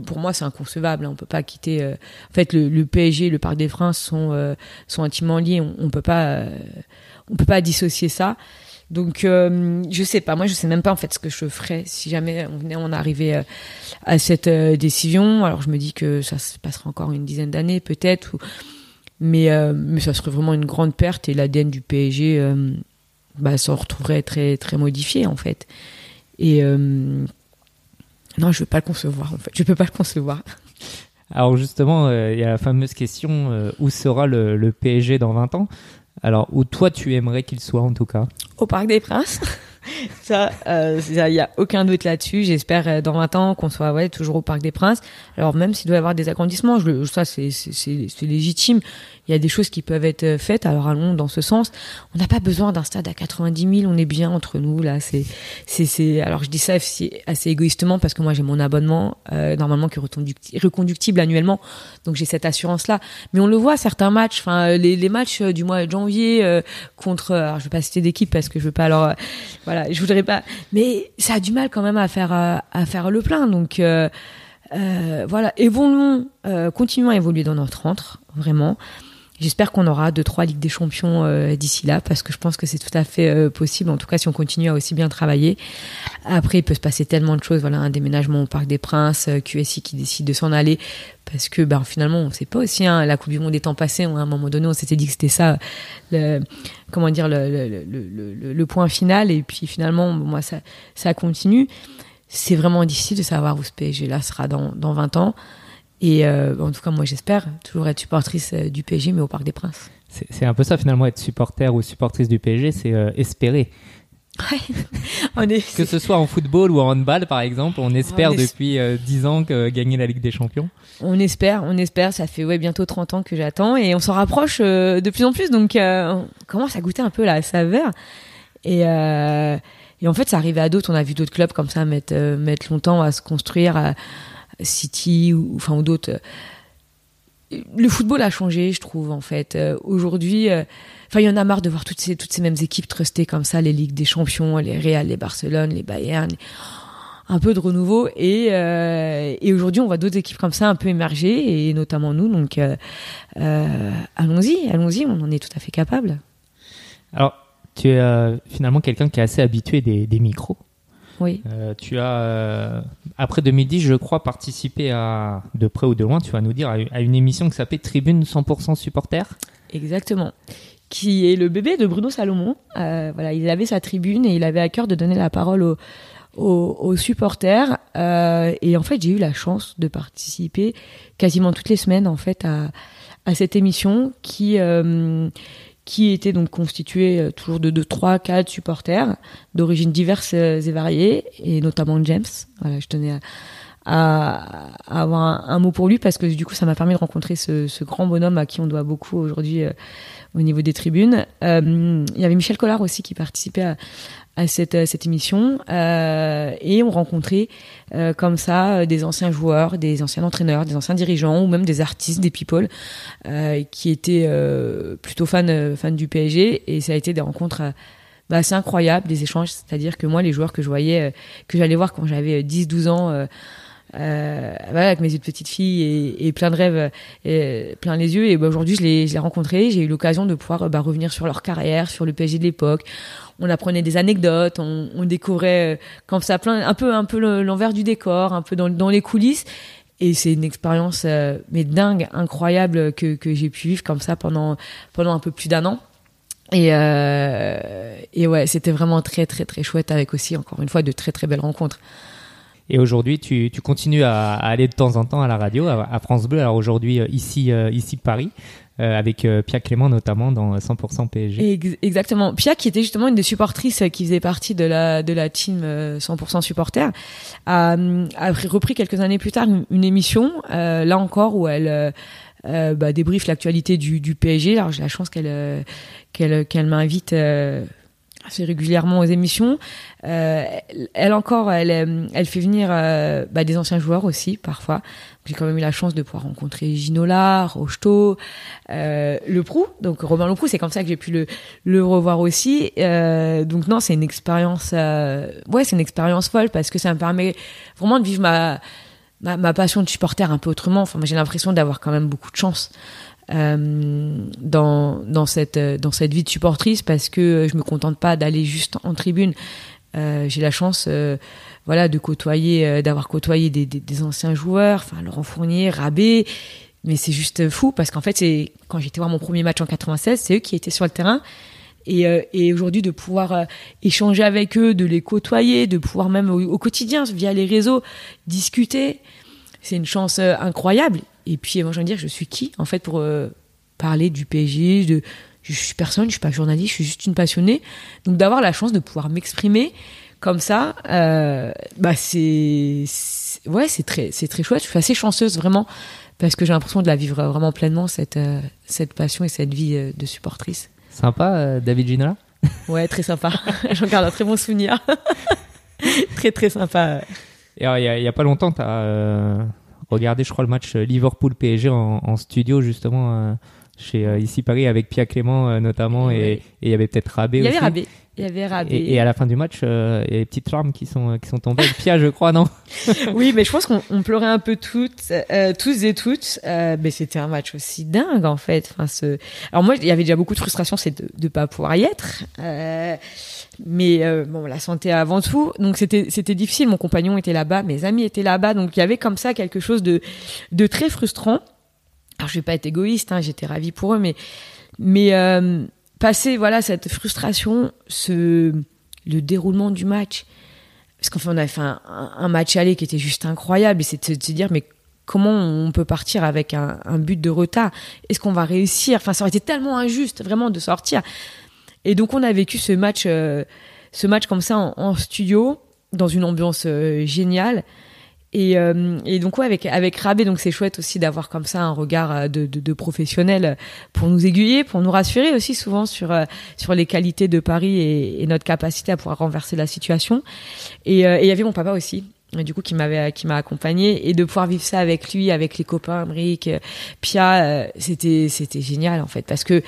Pour moi, c'est inconcevable. On peut pas quitter. En fait, le PSG et le Parc des Princes sont intimement liés. On peut pas dissocier ça. Donc, je sais pas. Moi, je sais même pas en fait ce que je ferais si jamais on arrivait à cette décision. Alors, je me dis que ça se passera encore une dizaine d'années, peut-être. Mais ça serait vraiment une grande perte, et l'ADN du PSG s'en retrouverait très très modifié en fait. Et non, je veux pas le concevoir. En fait, je peux pas le concevoir. Alors justement, il y a la fameuse question où sera le PSG dans 20 ans? Alors, où toi tu aimerais qu'il soit en tout cas? Au Parc des Princes. Ça, il y a aucun doute là-dessus. J'espère dans 20 ans qu'on soit toujours au Parc des Princes. Alors même s'il doit y avoir des agrandissements, ça c'est légitime. Il y a des choses qui peuvent être faites. Alors allons dans ce sens. On n'a pas besoin d'un stade à 90 000. On est bien entre nous là. Alors je dis ça assez égoïstement parce que moi j'ai mon abonnement normalement qui est reconductible annuellement. Donc j'ai cette assurance là. Mais on le voit certains matchs. Enfin les matchs du mois de janvier contre. Alors je vais pas citer d'équipe parce que je veux pas alors. Voilà, je voudrais pas, mais ça a du mal quand même à faire le plein. Donc voilà, continuons à évoluer dans notre entre, vraiment. J'espère qu'on aura 2-3 Ligues des Champions d'ici là, parce que je pense que c'est tout à fait possible. En tout cas, si on continue à aussi bien travailler. Après, il peut se passer tellement de choses. Voilà, un déménagement au Parc des Princes, QSI qui décide de s'en aller, parce que finalement, on ne sait pas aussi. La Coupe du Monde étant passée, à un moment donné, on s'était dit que c'était ça, le point final. Et puis finalement, moi, ça continue. C'est vraiment difficile de savoir où ce PSG là sera dans 20 ans. Et en tout cas, moi, j'espère toujours être supportrice du PSG, mais au Parc des Princes. C'est un peu ça, finalement, être supporter ou supportrice du PSG, c'est espérer. Ouais. Que ce soit en football ou en handball, par exemple, on espère depuis 10 ans gagner la Ligue des Champions. On espère. Ça fait bientôt 30 ans que j'attends et on s'en rapproche de plus en plus. Donc, on commence à goûter un peu la saveur. Et en fait, ça arrivait à d'autres. On a vu d'autres clubs comme ça mettre longtemps à se construire. City ou d'autres. Le football a changé, je trouve, en fait. Aujourd'hui, il y en a marre de voir toutes ces mêmes équipes truster comme ça, les Ligues des Champions, les Real, les Barcelone, les Bayern, un peu de renouveau. Et aujourd'hui, on voit d'autres équipes comme ça un peu émerger, et notamment nous. Donc, allons-y, on en est tout à fait capable. Alors, tu es finalement quelqu'un qui est assez habitué des micros. Oui. Tu as, après 2010, je crois, participé de près ou de loin, tu vas nous dire, à une émission qui s'appelait Tribune 100% Supporters. Exactement. Qui est le bébé de Bruno Salomon. Il avait sa tribune et il avait à cœur de donner la parole aux supporters. Et en fait, j'ai eu la chance de participer quasiment toutes les semaines, en fait, à cette émission qui était donc constitué toujours de 3, 4 supporters d'origines diverses et variées, et notamment James. Voilà, je tenais à avoir un mot pour lui, parce que du coup, ça m'a permis de rencontrer ce grand bonhomme à qui on doit beaucoup aujourd'hui au niveau des tribunes. Il y avait Michel Collard aussi qui participait à cette émission, et on rencontrait comme ça des anciens joueurs, des anciens entraîneurs, des anciens dirigeants, ou même des artistes, des people qui étaient plutôt fans du PSG, et ça a été des rencontres assez incroyables, des échanges. C'est-à-dire que moi, les joueurs que je voyais, que j'allais voir quand j'avais 10-12 ans, avec mes yeux de petite fille et plein de rêves, plein les yeux, et aujourd'hui je les rencontrés, j'ai eu l'occasion de pouvoir revenir sur leur carrière, sur le PSG de l'époque. On apprenait des anecdotes, on découvrait comme ça un peu l'envers du décor, un peu dans les coulisses, et c'est une expérience mais dingue, incroyable, que j'ai pu vivre comme ça pendant un peu plus d'1 an. Et ouais, c'était vraiment très très très chouette, avec aussi encore une fois de très très belles rencontres. Et aujourd'hui, tu continues à aller de temps en temps à la radio, à France Bleu. Alors aujourd'hui, ici Paris, avec Pia Clément notamment dans 100% PSG. Exactement. Pia, qui était justement une des supportrices qui faisait partie de la team 100% supporters, a repris quelques années plus tard une émission, là encore, où elle débriefe l'actualité du PSG. Alors j'ai la chance qu'elle m'invite assez régulièrement aux émissions. Elle fait venir des anciens joueurs aussi, parfois. J'ai quand même eu la chance de pouvoir rencontrer Ginola, Rocheteau, Leproux. Donc Robin Leproux, c'est comme ça que j'ai pu le revoir aussi. Donc non, c'est une expérience folle, parce que ça me permet vraiment de vivre ma passion de supporter un peu autrement. Enfin, moi, j'ai l'impression d'avoir quand même beaucoup de chance dans cette vie de supportrice, parce que je me contente pas d'aller juste en tribune. J'ai la chance d'avoir côtoyé des anciens joueurs, enfin Laurent Fournier, Rabé, mais c'est juste fou, parce qu'en fait, c'est quand j'étais voir mon premier match en 96, c'est eux qui étaient sur le terrain, et aujourd'hui de pouvoir échanger avec eux, de les côtoyer, de pouvoir même au quotidien via les réseaux discuter, c'est une chance incroyable. Et puis moi, j'ai envie de dire, je suis qui en fait pour parler du PSG? Je suis personne, je suis pas journaliste, je suis juste une passionnée. Donc d'avoir la chance de pouvoir m'exprimer comme ça, c'est très chouette. Je suis assez chanceuse vraiment, parce que j'ai l'impression de la vivre vraiment pleinement, cette passion et cette vie de supportrice. Sympa, David Ginola. Ouais, très sympa. J'en garde un très bon souvenir. Très très sympa. Et alors, il y a pas longtemps, t'as regardé, je crois, le match Liverpool-PSG en studio, justement, ici Paris avec Pia Clément notamment et il y avait peut-être Rabé aussi. Il y avait Rabé. Et à la fin du match, il y a des petites larmes qui sont tombées. Pia, je crois, non? Oui, mais je pense qu'on pleurait un peu tous et toutes. Mais c'était un match aussi dingue, en fait. Alors moi, il y avait déjà beaucoup de frustration, c'est de pas pouvoir y être. Mais bon, la santé avant tout. Donc c'était difficile. Mon compagnon était là-bas, mes amis étaient là-bas. Donc il y avait comme ça quelque chose de très frustrant. Alors je vais pas être égoïste, hein, j'étais ravie pour eux, mais passer cette frustration, le déroulement du match, parce qu'enfin on avait fait un match aller qui était juste incroyable, et c'est de se dire mais comment on peut partir avec un but de retard, est-ce qu'on va réussir, enfin ça aurait été tellement injuste vraiment de sortir. Et donc on a vécu ce match comme ça en studio dans une ambiance géniale. Et donc avec Rabé, donc c'est chouette aussi d'avoir comme ça un regard de professionnel pour nous aiguiller, pour nous rassurer aussi souvent sur les qualités de Paris et notre capacité à pouvoir renverser la situation. Et il y avait mon papa aussi, du coup qui m'a accompagné, et de pouvoir vivre ça avec lui, avec les copains, Amric, Pia, c'était génial en fait, parce que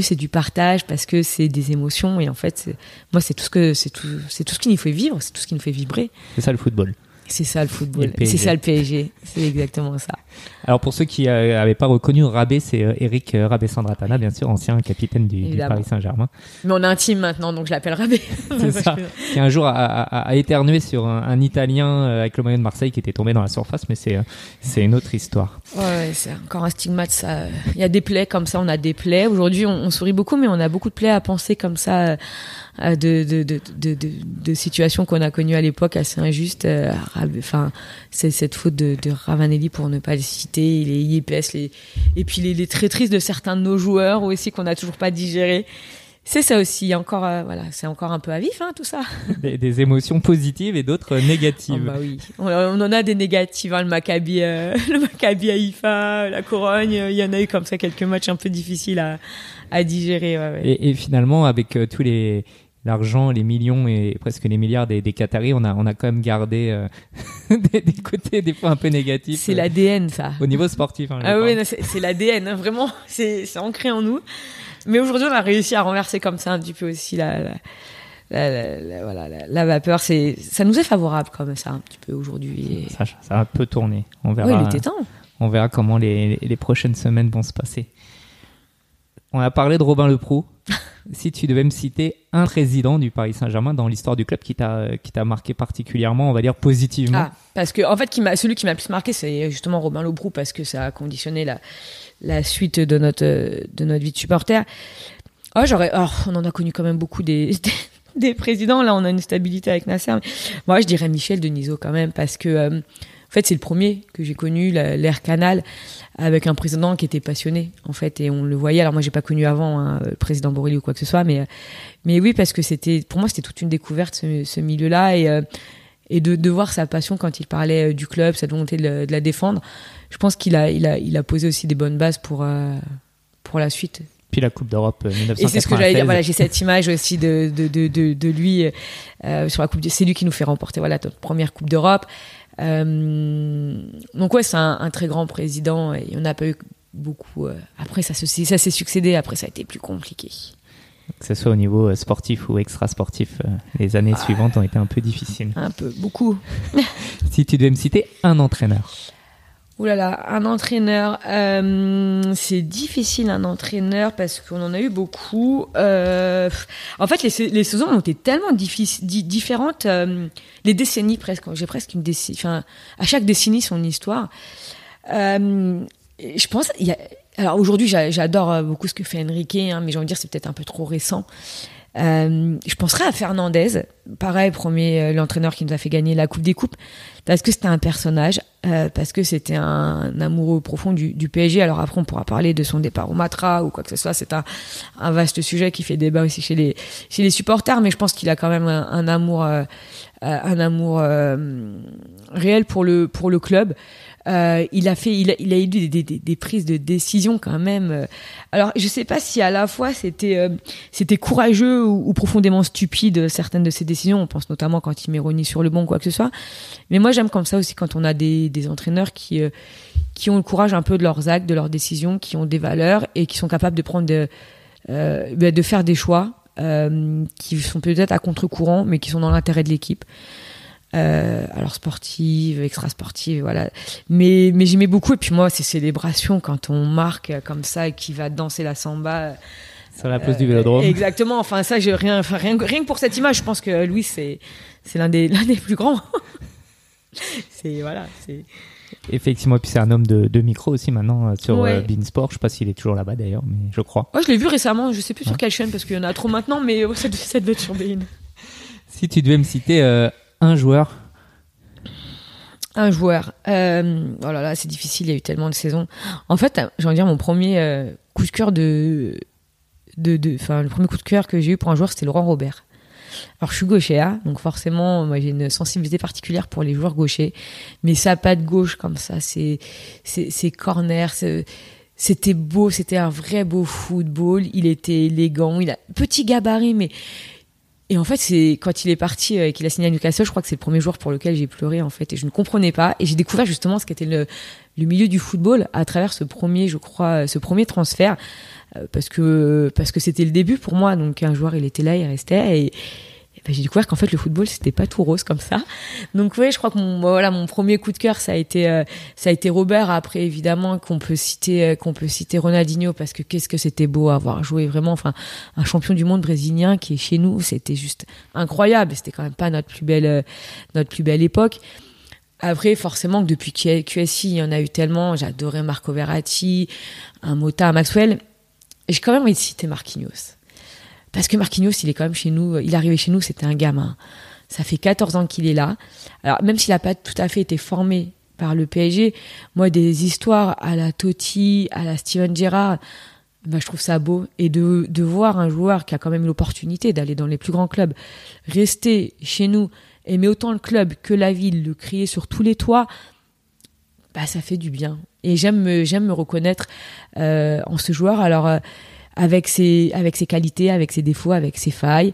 c'est du partage, parce que c'est des émotions, et en fait moi c'est tout ce qui nous fait vivre, c'est tout ce qui nous fait vibrer. C'est ça le football. C'est ça le football, c'est ça le PSG, c'est exactement ça. Alors pour ceux qui n'avaient pas reconnu Rabé, c'est Eric Rabé-Sandratana, bien sûr, ancien capitaine du Paris Saint-Germain. Mais on est intime maintenant, donc je l'appelle Rabé. C'est ça, qui un jour a éternué sur un Italien avec le maillot de Marseille qui était tombé dans la surface, mais c'est une autre histoire. Ouais, c'est encore un stigmate, ça. Il y a des plaies comme ça, on a des plaies. Aujourd'hui, on sourit beaucoup, mais on a beaucoup de plaies à penser comme ça, de situations qu'on a connues à l'époque assez injustes. Enfin, c'est cette faute de Ravanelli, pour ne pas les citer, les IEPS, et puis les traîtrises de certains de nos joueurs aussi qu'on n'a toujours pas digéré. C'est ça aussi, il y a encore, c'est encore un peu à vif, hein, tout ça. Des émotions positives et d'autres négatives. Oh bah oui, on en a des négatives, hein, le Maccabi Haïfa, la Corogne, il y en a eu comme ça quelques matchs un peu difficiles à digérer. Ouais. Et finalement, avec tous l'argent, les millions et presque les milliards des Qataris, on a quand même gardé des côtés des fois un peu négatifs. C'est l'ADN, ça. Au niveau sportif. Hein, oui, c'est l'ADN, hein, vraiment, c'est ancré en nous. Mais aujourd'hui, on a réussi à renverser comme ça un petit peu aussi la vapeur. Ça nous est favorable comme ça un petit peu aujourd'hui. Ça a un peu tourné. On verra. Oui, il était temps. On verra comment les prochaines semaines vont se passer. On a parlé de Robin Leproux. Si tu devais me citer un président du Paris Saint-Germain dans l'histoire du club qui t'a marqué particulièrement, on va dire positivement. Parce que en fait, celui qui m'a le plus marqué, c'est justement Robin Leproux, parce que ça a conditionné la suite de notre vie de supporter. On en a connu quand même beaucoup des présidents. Là, on a une stabilité avec Nasser. Moi, je dirais Michel Denisot quand même, parce que en fait, c'est le premier que j'ai connu, l'ère Canal, avec un président qui était passionné, en fait, et on le voyait. Alors moi, j'ai pas connu avant le président Borély ou quoi que ce soit, mais oui, parce que pour moi, c'était toute une découverte, ce milieu-là, et de voir sa passion quand il parlait du club, sa volonté de la défendre. Je pense qu'il a posé aussi des bonnes bases pour la suite. Puis la Coupe d'Europe 1996. Et c'est ce que j'allais dire. Voilà, j'ai cette image aussi de lui sur la Coupe. C'est lui qui nous fait remporter notre première Coupe d'Europe. Donc ouais, c'est un très grand président, et on n'a pas eu beaucoup. Après, ça s'est succédé. Après, ça a été plus compliqué. Que ce soit au niveau sportif ou extra-sportif, les années suivantes ont été un peu difficiles. Un peu, beaucoup. Si tu devais me citer un entraîneur. Ouh là là, un entraîneur, c'est difficile, un entraîneur, parce qu'on en a eu beaucoup. En fait, les saisons ont été tellement différentes, les décennies presque. J'ai presque une décennie. Enfin, à chaque décennie son histoire. Je pense, alors aujourd'hui, j'adore beaucoup ce que fait Enrique, hein, mais j'ai envie de dire c'est peut-être un peu trop récent. Je penserais à Fernandez, pareil, l'entraîneur qui nous a fait gagner la Coupe des Coupes, parce que c'était un personnage, parce que c'était un amoureux profond du PSG. Alors après, on pourra parler de son départ au Matra ou quoi que ce soit. C'est un vaste sujet qui fait débat aussi chez les supporters, mais je pense qu'il a quand même un amour réel pour le club. Il a eu des prises de décision quand même. Alors, je sais pas si à la fois c'était courageux ou profondément stupide certaines de ses décisions. On pense notamment quand il met Ronny sur le banc, quoi que ce soit. Mais moi, j'aime comme ça aussi quand on a des entraîneurs qui ont le courage un peu de leurs actes, de leurs décisions, qui ont des valeurs et qui sont capables de prendre de faire des choix qui sont peut-être à contre-courant, mais qui sont dans l'intérêt de l'équipe. Alors sportive, extra-sportive, voilà. Mais j'aimais beaucoup. Et puis moi, ces célébrations quand on marque comme ça et qui va danser la samba sur la place du Vélodrome. Exactement. Enfin ça, rien que pour cette image, je pense que Louis c'est l'un des plus grands. C'est. Effectivement, et puis c'est un homme de micro aussi maintenant sur Beansport. Je sais pas s'il est toujours là-bas d'ailleurs, mais je crois. Je l'ai vu récemment. Je sais plus sur quelle chaîne parce qu'il y en a trop maintenant, mais ça devait être sur Bein. Si tu devais me citer un joueur. Oh là là, c'est difficile, il y a eu tellement de saisons. En fait, j'ai envie de dire, mon premier coup de cœur le premier coup de cœur que j'ai eu pour un joueur, c'était Laurent Robert. Alors, je suis gauchère, donc forcément, moi, j'ai une sensibilité particulière pour les joueurs gauchers. Mais sa patte gauche, comme ça, ses corners, c'était beau, c'était un vrai beau football. Il était élégant, il a petit gabarit, mais... Et en fait, c'est quand il est parti et qu'il a signé à Newcastle, je crois que c'est le premier joueur pour lequel j'ai pleuré, en fait. Et je ne comprenais pas. Et j'ai découvert justement ce qu'était le milieu du football à travers ce premier transfert. Parce que c'était le début pour moi. Donc, un joueur, il était là, il restait. Et j'ai découvert qu'en fait, le football, c'était pas tout rose comme ça. Donc, je crois que mon premier coup de cœur, ça a été Robert. Après, évidemment, qu'on peut citer Ronaldinho parce que qu'est-ce que c'était beau avoir joué vraiment, enfin, un champion du monde brésilien qui est chez nous. C'était juste incroyable. C'était quand même pas notre plus belle époque. Après, forcément, que depuis QSI, il y en a eu tellement. J'adorais Marco Verratti, un Mota, un Maxwell. J'ai quand même envie de citer Marquinhos. Parce que Marquinhos, il est quand même chez nous. Il est arrivé chez nous, c'était un gamin. Ça fait 14 ans qu'il est là. Alors, même s'il n'a pas tout à fait été formé par le PSG, moi, des histoires à la Totti, à la Steven Gerrard, je trouve ça beau. Et de voir un joueur qui a quand même l'opportunité d'aller dans les plus grands clubs, rester chez nous, aimer autant le club que la ville, le crier sur tous les toits, ça fait du bien. Et j'aime me reconnaître en ce joueur. Alors, avec ses qualités, avec ses défauts, avec ses failles.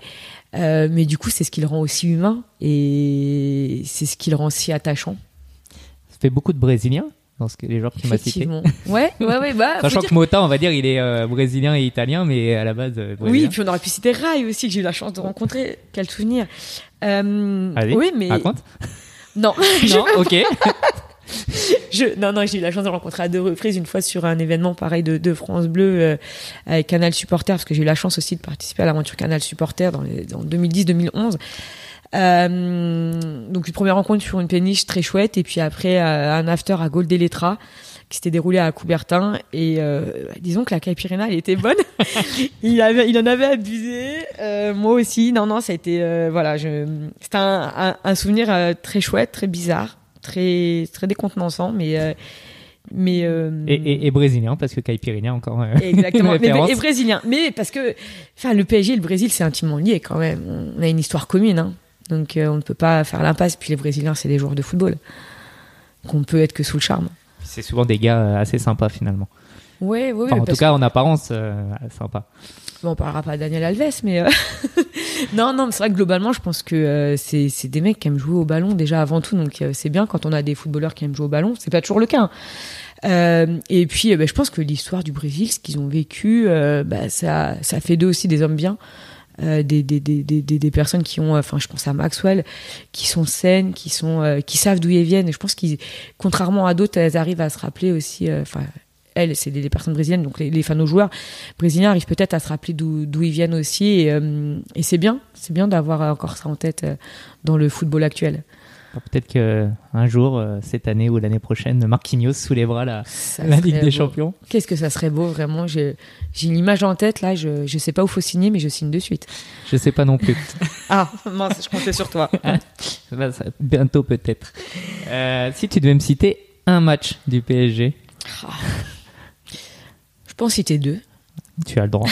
Mais du coup, c'est ce qui le rend aussi humain et c'est ce qui le rend si attachant. Ça fait beaucoup de Brésiliens dans les joueurs que tu m'as cités. Ouais. Sachant que Mota, on va dire, il est brésilien et italien, mais à la base brésilien. Oui, et puis on aurait pu citer Rai aussi, que j'ai eu la chance de rencontrer. Quel souvenir. Allez, oui, mais... raconte. Non, ok. Non, j'ai eu la chance de le rencontrer à 2 reprises, une fois sur un événement pareil de France Bleu avec Canal Supporter, parce que j'ai eu la chance aussi de participer à l'aventure Canal Supporter dans 2010-2011. Donc une première rencontre sur une péniche très chouette, et puis après un after à Goldelletra qui s'était déroulé à Coubertin, et disons que la caipirinha, elle était bonne. il en avait abusé, moi aussi. Non, ça a été c'était un souvenir très chouette, très bizarre, très très décontenançant, mais et brésilien, parce que caipirinha encore exactement. Et brésilien, mais parce que le PSG et le Brésil, c'est intimement lié quand même. On a une histoire commune, hein. Donc on ne peut pas faire l'impasse. Puis les Brésiliens, c'est des joueurs de football, qu'on peut être que sous le charme. C'est souvent des gars assez sympas finalement. Oui. En tout cas, en apparence, sympa. Bon, on parlera pas de Daniel Alves, mais non, mais c'est vrai que globalement, je pense que c'est des mecs qui aiment jouer au ballon déjà avant tout. Donc c'est bien quand on a des footballeurs qui aiment jouer au ballon. C'est pas toujours le cas, hein. Et puis, je pense que l'histoire du Brésil, ce qu'ils ont vécu, ça fait d'eux aussi des hommes bien. Des personnes qui ont, je pense à Maxwell, qui sont saines, qui savent d'où ils viennent. Et je pense qu'ils, contrairement à d'autres, elles arrivent à se rappeler aussi. Elles, c'est des personnes brésiliennes, donc les fans aux joueurs brésiliens arrivent peut-être à se rappeler d'où ils viennent aussi. Et c'est bien d'avoir encore ça en tête dans le football actuel. Alors peut-être qu'un jour, cette année ou l'année prochaine, Marquinhos soulèvera la Ligue des Champions. Qu'est-ce que ça serait beau, vraiment. J'ai une image en tête, là, je sais pas où faut signer, mais je signe de suite. Je sais pas non plus. Ah, mince, je comptais sur toi. Bientôt peut-être. Si tu devais me citer un match du PSG. Je peux en citer 2. Tu as le droit.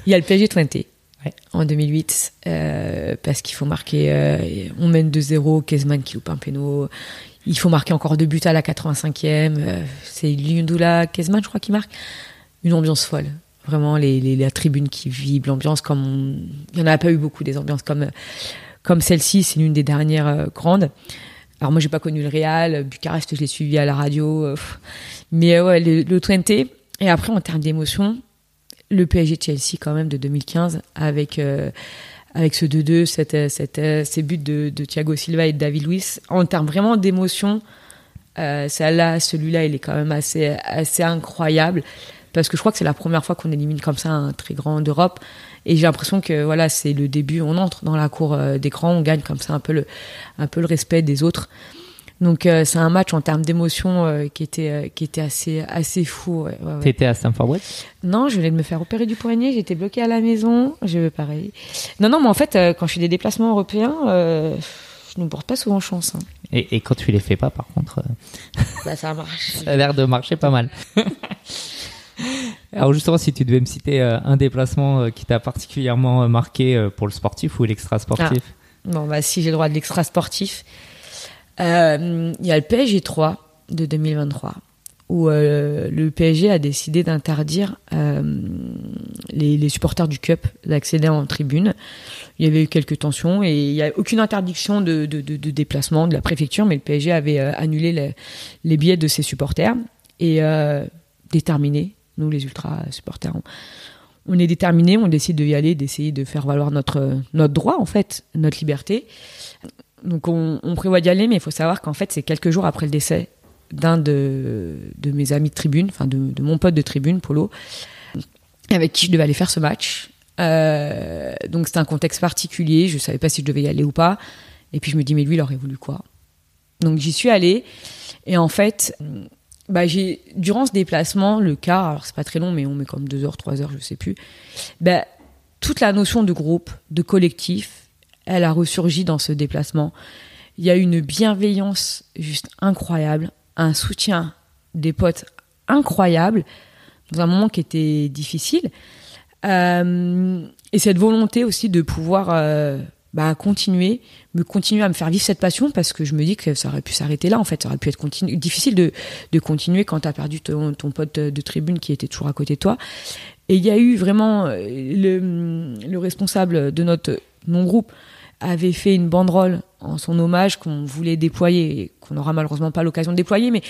Il y a le PSG Twente. en 2008 parce qu'il faut marquer. On mène 2-0, Kezman qui loupe un péno. Il faut marquer encore 2 buts à la 85e. C'est Liyundula Kezman, je crois, qui marque. Une ambiance folle. Vraiment, la tribune qui vibre, l'ambiance comme... Il n'y en a pas eu beaucoup, des ambiances comme celle-ci. C'est l'une des dernières grandes. Alors moi, j'ai pas connu le Real. Bucarest, je l'ai suivi à la radio. Mais ouais, le 20. Et après, en termes d'émotion, le PSG-Chelsea quand même de 2015 avec ce 2-2, ces buts de Thiago Silva et de David Luiz. En termes vraiment d'émotion, celui-là, il est quand même assez incroyable. Parce que je crois que c'est la première fois qu'on élimine comme ça un très grand d'Europe. Et j'ai l'impression que voilà, c'est le début. On entre dans la cour des grands, on gagne comme ça un peu le respect des autres. Donc c'est un match en termes d'émotion qui était assez fou. Ouais. T'étais à Stamford Bridge? Non, je venais de me faire opérer du poignet. J'étais bloquée à la maison. Pareil. Non, mais en fait, quand je fais des déplacements européens, je ne porte pas souvent chance. Hein. Et quand tu les fais pas, par contre, ça marche. Ça a l'air de marcher pas mal. Alors justement, si tu devais me citer un déplacement qui t'a particulièrement marqué pour le sportif ou l'extra sportif. Bon, si j'ai le droit de l'extra sportif. Il y a le PSG 3 de 2023 où le PSG a décidé d'interdire les supporters du Cup d'accéder en tribune. Il y avait eu quelques tensions et il n'y a aucune interdiction de déplacement de la préfecture, mais le PSG avait annulé les billets de ses supporters et déterminés. Nous, les ultra supporters, on est déterminés, on décide d'y aller, d'essayer de faire valoir notre droit, en fait, notre liberté. Donc on prévoit d'y aller, mais il faut savoir qu'en fait, c'est quelques jours après le décès d'un de mes amis de tribune, enfin de mon pote de tribune, Polo, avec qui je devais aller faire ce match. Donc c'était un contexte particulier, je savais pas si je devais y aller ou pas. Et puis je me dis, mais lui, il aurait voulu quoi? Donc j'y suis allée, et en fait... durant ce déplacement, le car, alors c'est pas très long, mais on met comme 2 heures, 3 heures, je sais plus. Toute la notion de groupe, de collectif, elle a ressurgi dans ce déplacement. Il y a une bienveillance juste incroyable, un soutien des potes incroyable, dans un moment qui était difficile. Et cette volonté aussi de pouvoir continuer à me faire vivre cette passion, parce que je me dis que ça aurait pu s'arrêter là, en fait. Ça aurait pu être difficile de continuer quand t'as perdu ton pote de tribune qui était toujours à côté de toi. Et il y a eu vraiment le responsable de mon groupe avait fait une banderole en son hommage qu'on voulait déployer et qu'on n'aura malheureusement pas l'occasion de déployer, mais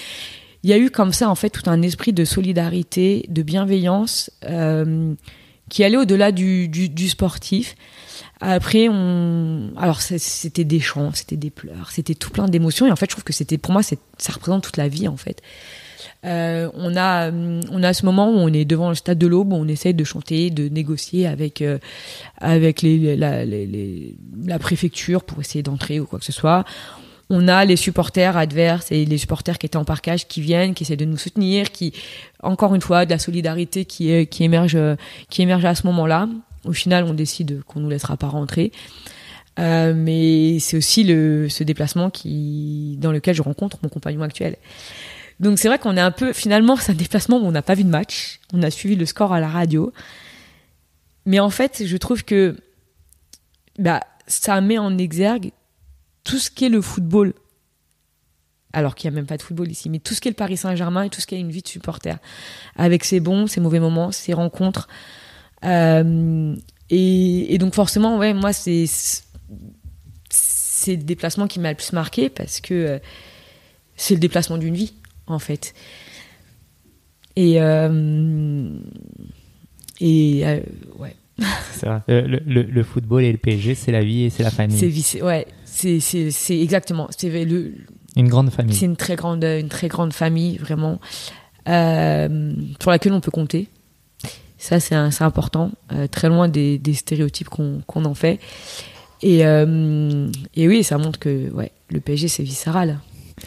il y a eu comme ça en fait tout un esprit de solidarité, de bienveillance qui allait au-delà du sportif. Après, alors c'était des chants, c'était des pleurs, c'était tout plein d'émotions, et en fait je trouve que pour moi ça représente toute la vie en fait. On a ce moment où on est devant le stade de l'Aube, où on essaye de chanter, de négocier avec la préfecture pour essayer d'entrer ou quoi que ce soit. On a les supporters adverses et les supporters qui étaient en parkage qui viennent, qui essaient de nous soutenir, qui, encore une fois, de la solidarité qui émerge à ce moment-là. Au final, on décide qu'on nous laissera pas rentrer. Mais c'est aussi ce déplacement dans lequel je rencontre mon compagnon actuel. Donc c'est vrai qu'on est un peu, finalement, c'est un déplacement où on n'a pas vu de match. On a suivi le score à la radio. Mais en fait, je trouve que ça met en exergue tout ce qu'est le football. Alors qu'il n'y a même pas de football ici, mais tout ce qu'est le Paris Saint-Germain et tout ce qu'est une vie de supporter. Avec ses bons, ses mauvais moments, ses rencontres. Et donc forcément, ouais, moi, c'est le déplacement qui m'a le plus marqué parce que c'est le déplacement d'une vie, en fait. Et ouais. C'est vrai. Le football et le PSG, c'est la vie et c'est la famille. C'est exactement. Une grande famille. C'est une très grande famille, vraiment, sur laquelle on peut compter. Ça, c'est important, très loin des stéréotypes qu'on en fait. Et oui, ça montre que le PSG, c'est viscéral.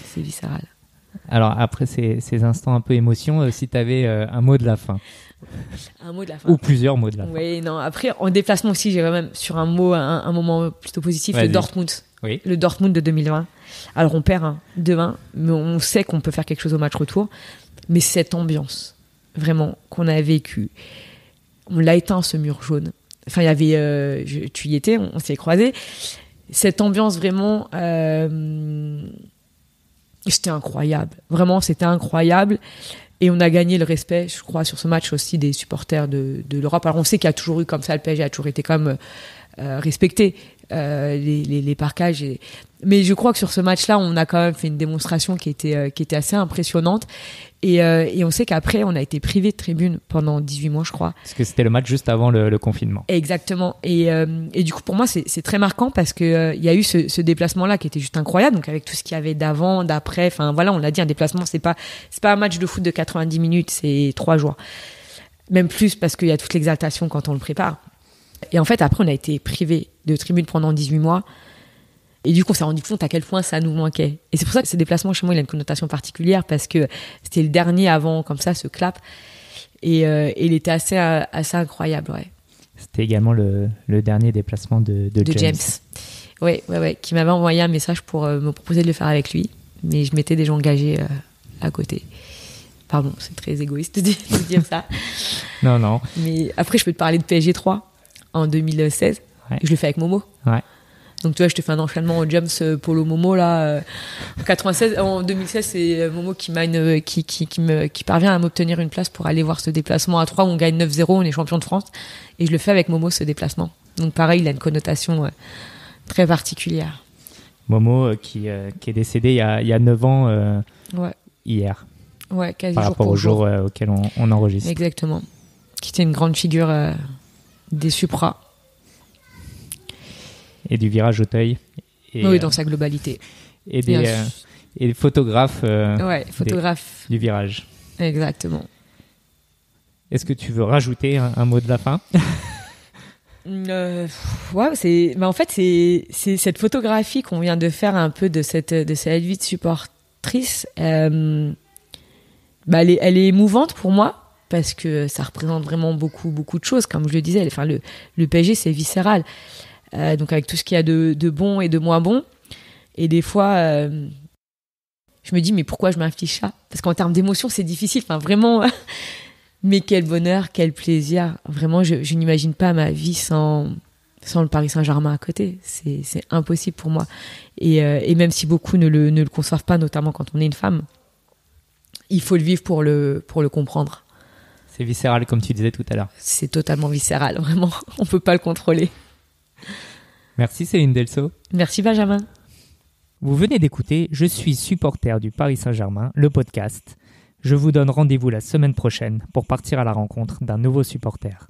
C'est viscéral. Alors, après ces instants un peu émotion, si tu avais un mot de la fin. Un mot de la fin. Ou plusieurs mots de la fin. Oui, non. Après, en déplacement aussi, j'ai quand même sur un moment plutôt positif, Vas-y. le Dortmund. Oui. Le Dortmund de 2020. Alors, on perd 2-1, mais on sait qu'on peut faire quelque chose au match retour. Mais cette ambiance, vraiment, qu'on a vécue, on l'a éteint, ce mur jaune. Enfin, il y avait, tu y étais, on s'est croisés. Cette ambiance vraiment, c'était incroyable. Vraiment, c'était incroyable. Et on a gagné le respect, je crois, sur ce match aussi des supporters de l'Europe. Alors, on sait qu'il y a toujours eu comme ça, le PSG a toujours été quand même respecté, les parkages. Mais je crois que sur ce match-là, on a quand même fait une démonstration qui était assez impressionnante. Et on sait qu'après, on a été privé de tribune pendant 18 mois, je crois. Parce que c'était le match juste avant le confinement. Exactement. Et du coup, pour moi, c'est très marquant parce que il y a eu ce déplacement-là qui était juste incroyable. Donc, avec tout ce qu'il y avait d'avant, d'après. Enfin, voilà, on l'a dit, un déplacement, c'est pas un match de foot de 90 minutes, c'est 3 jours. Même plus parce qu'il y a toute l'exaltation quand on le prépare. Et en fait, après, on a été privé de tribune pendant 18 mois. Et du coup, on s'est rendu compte à quel point ça nous manquait. Et c'est pour ça que ce déplacement chez moi, il a une connotation particulière parce que c'était le dernier avant, comme ça, ce clap. Et il était assez incroyable, ouais. C'était également le dernier déplacement de James. Ouais, qui m'avait envoyé un message pour me proposer de le faire avec lui. Mais je m'étais déjà engagée à côté. Pardon, c'est très égoïste de dire ça. Non. Mais après, je peux te parler de PSG 3 en 2016. Ouais. Je le fais avec Momo. Ouais. Donc, tu vois, je te fais un enchaînement au James Polo Momo, là. En 2016, c'est Momo qui parvient à m'obtenir une place pour aller voir ce déplacement à 3 où on gagne 9-0, on est champion de France. Et je le fais avec Momo, ce déplacement. Donc, pareil, il a une connotation très particulière. Momo, qui est décédé il y a 9 ans, hier. Ouais, quasi par jour rapport pour au jour. jour auquel on enregistre. Exactement. Qui était une grande figure des Supra. Et du virage Auteuil. Oui, dans sa globalité. Et des photographes, photographe du virage. Exactement. Est-ce que tu veux rajouter un mot de la fin? En fait, c'est cette photographie qu'on vient de faire un peu de cette vie de supportrice. Elle est émouvante pour moi parce que ça représente vraiment beaucoup de choses. Comme je le disais, enfin, le PSG, c'est viscéral. Donc avec tout ce qu'il y a de bon et de moins bon. Et des fois, je me dis, mais pourquoi je m'inflige ça? Parce qu'en termes d'émotion, c'est difficile. Enfin, vraiment, mais quel bonheur, quel plaisir. Vraiment, je n'imagine pas ma vie sans le Paris Saint-Germain à côté. C'est impossible pour moi. Et même si beaucoup ne le conçoivent pas, notamment quand on est une femme, il faut le vivre pour le comprendre. C'est viscéral, comme tu disais tout à l'heure. C'est totalement viscéral, vraiment. On ne peut pas le contrôler. Merci Céline Delceau. Merci Benjamin. Vous venez d'écouter Je suis supporter du Paris Saint-Germain, le podcast. Je vous donne rendez-vous la semaine prochaine pour partir à la rencontre d'un nouveau supporter.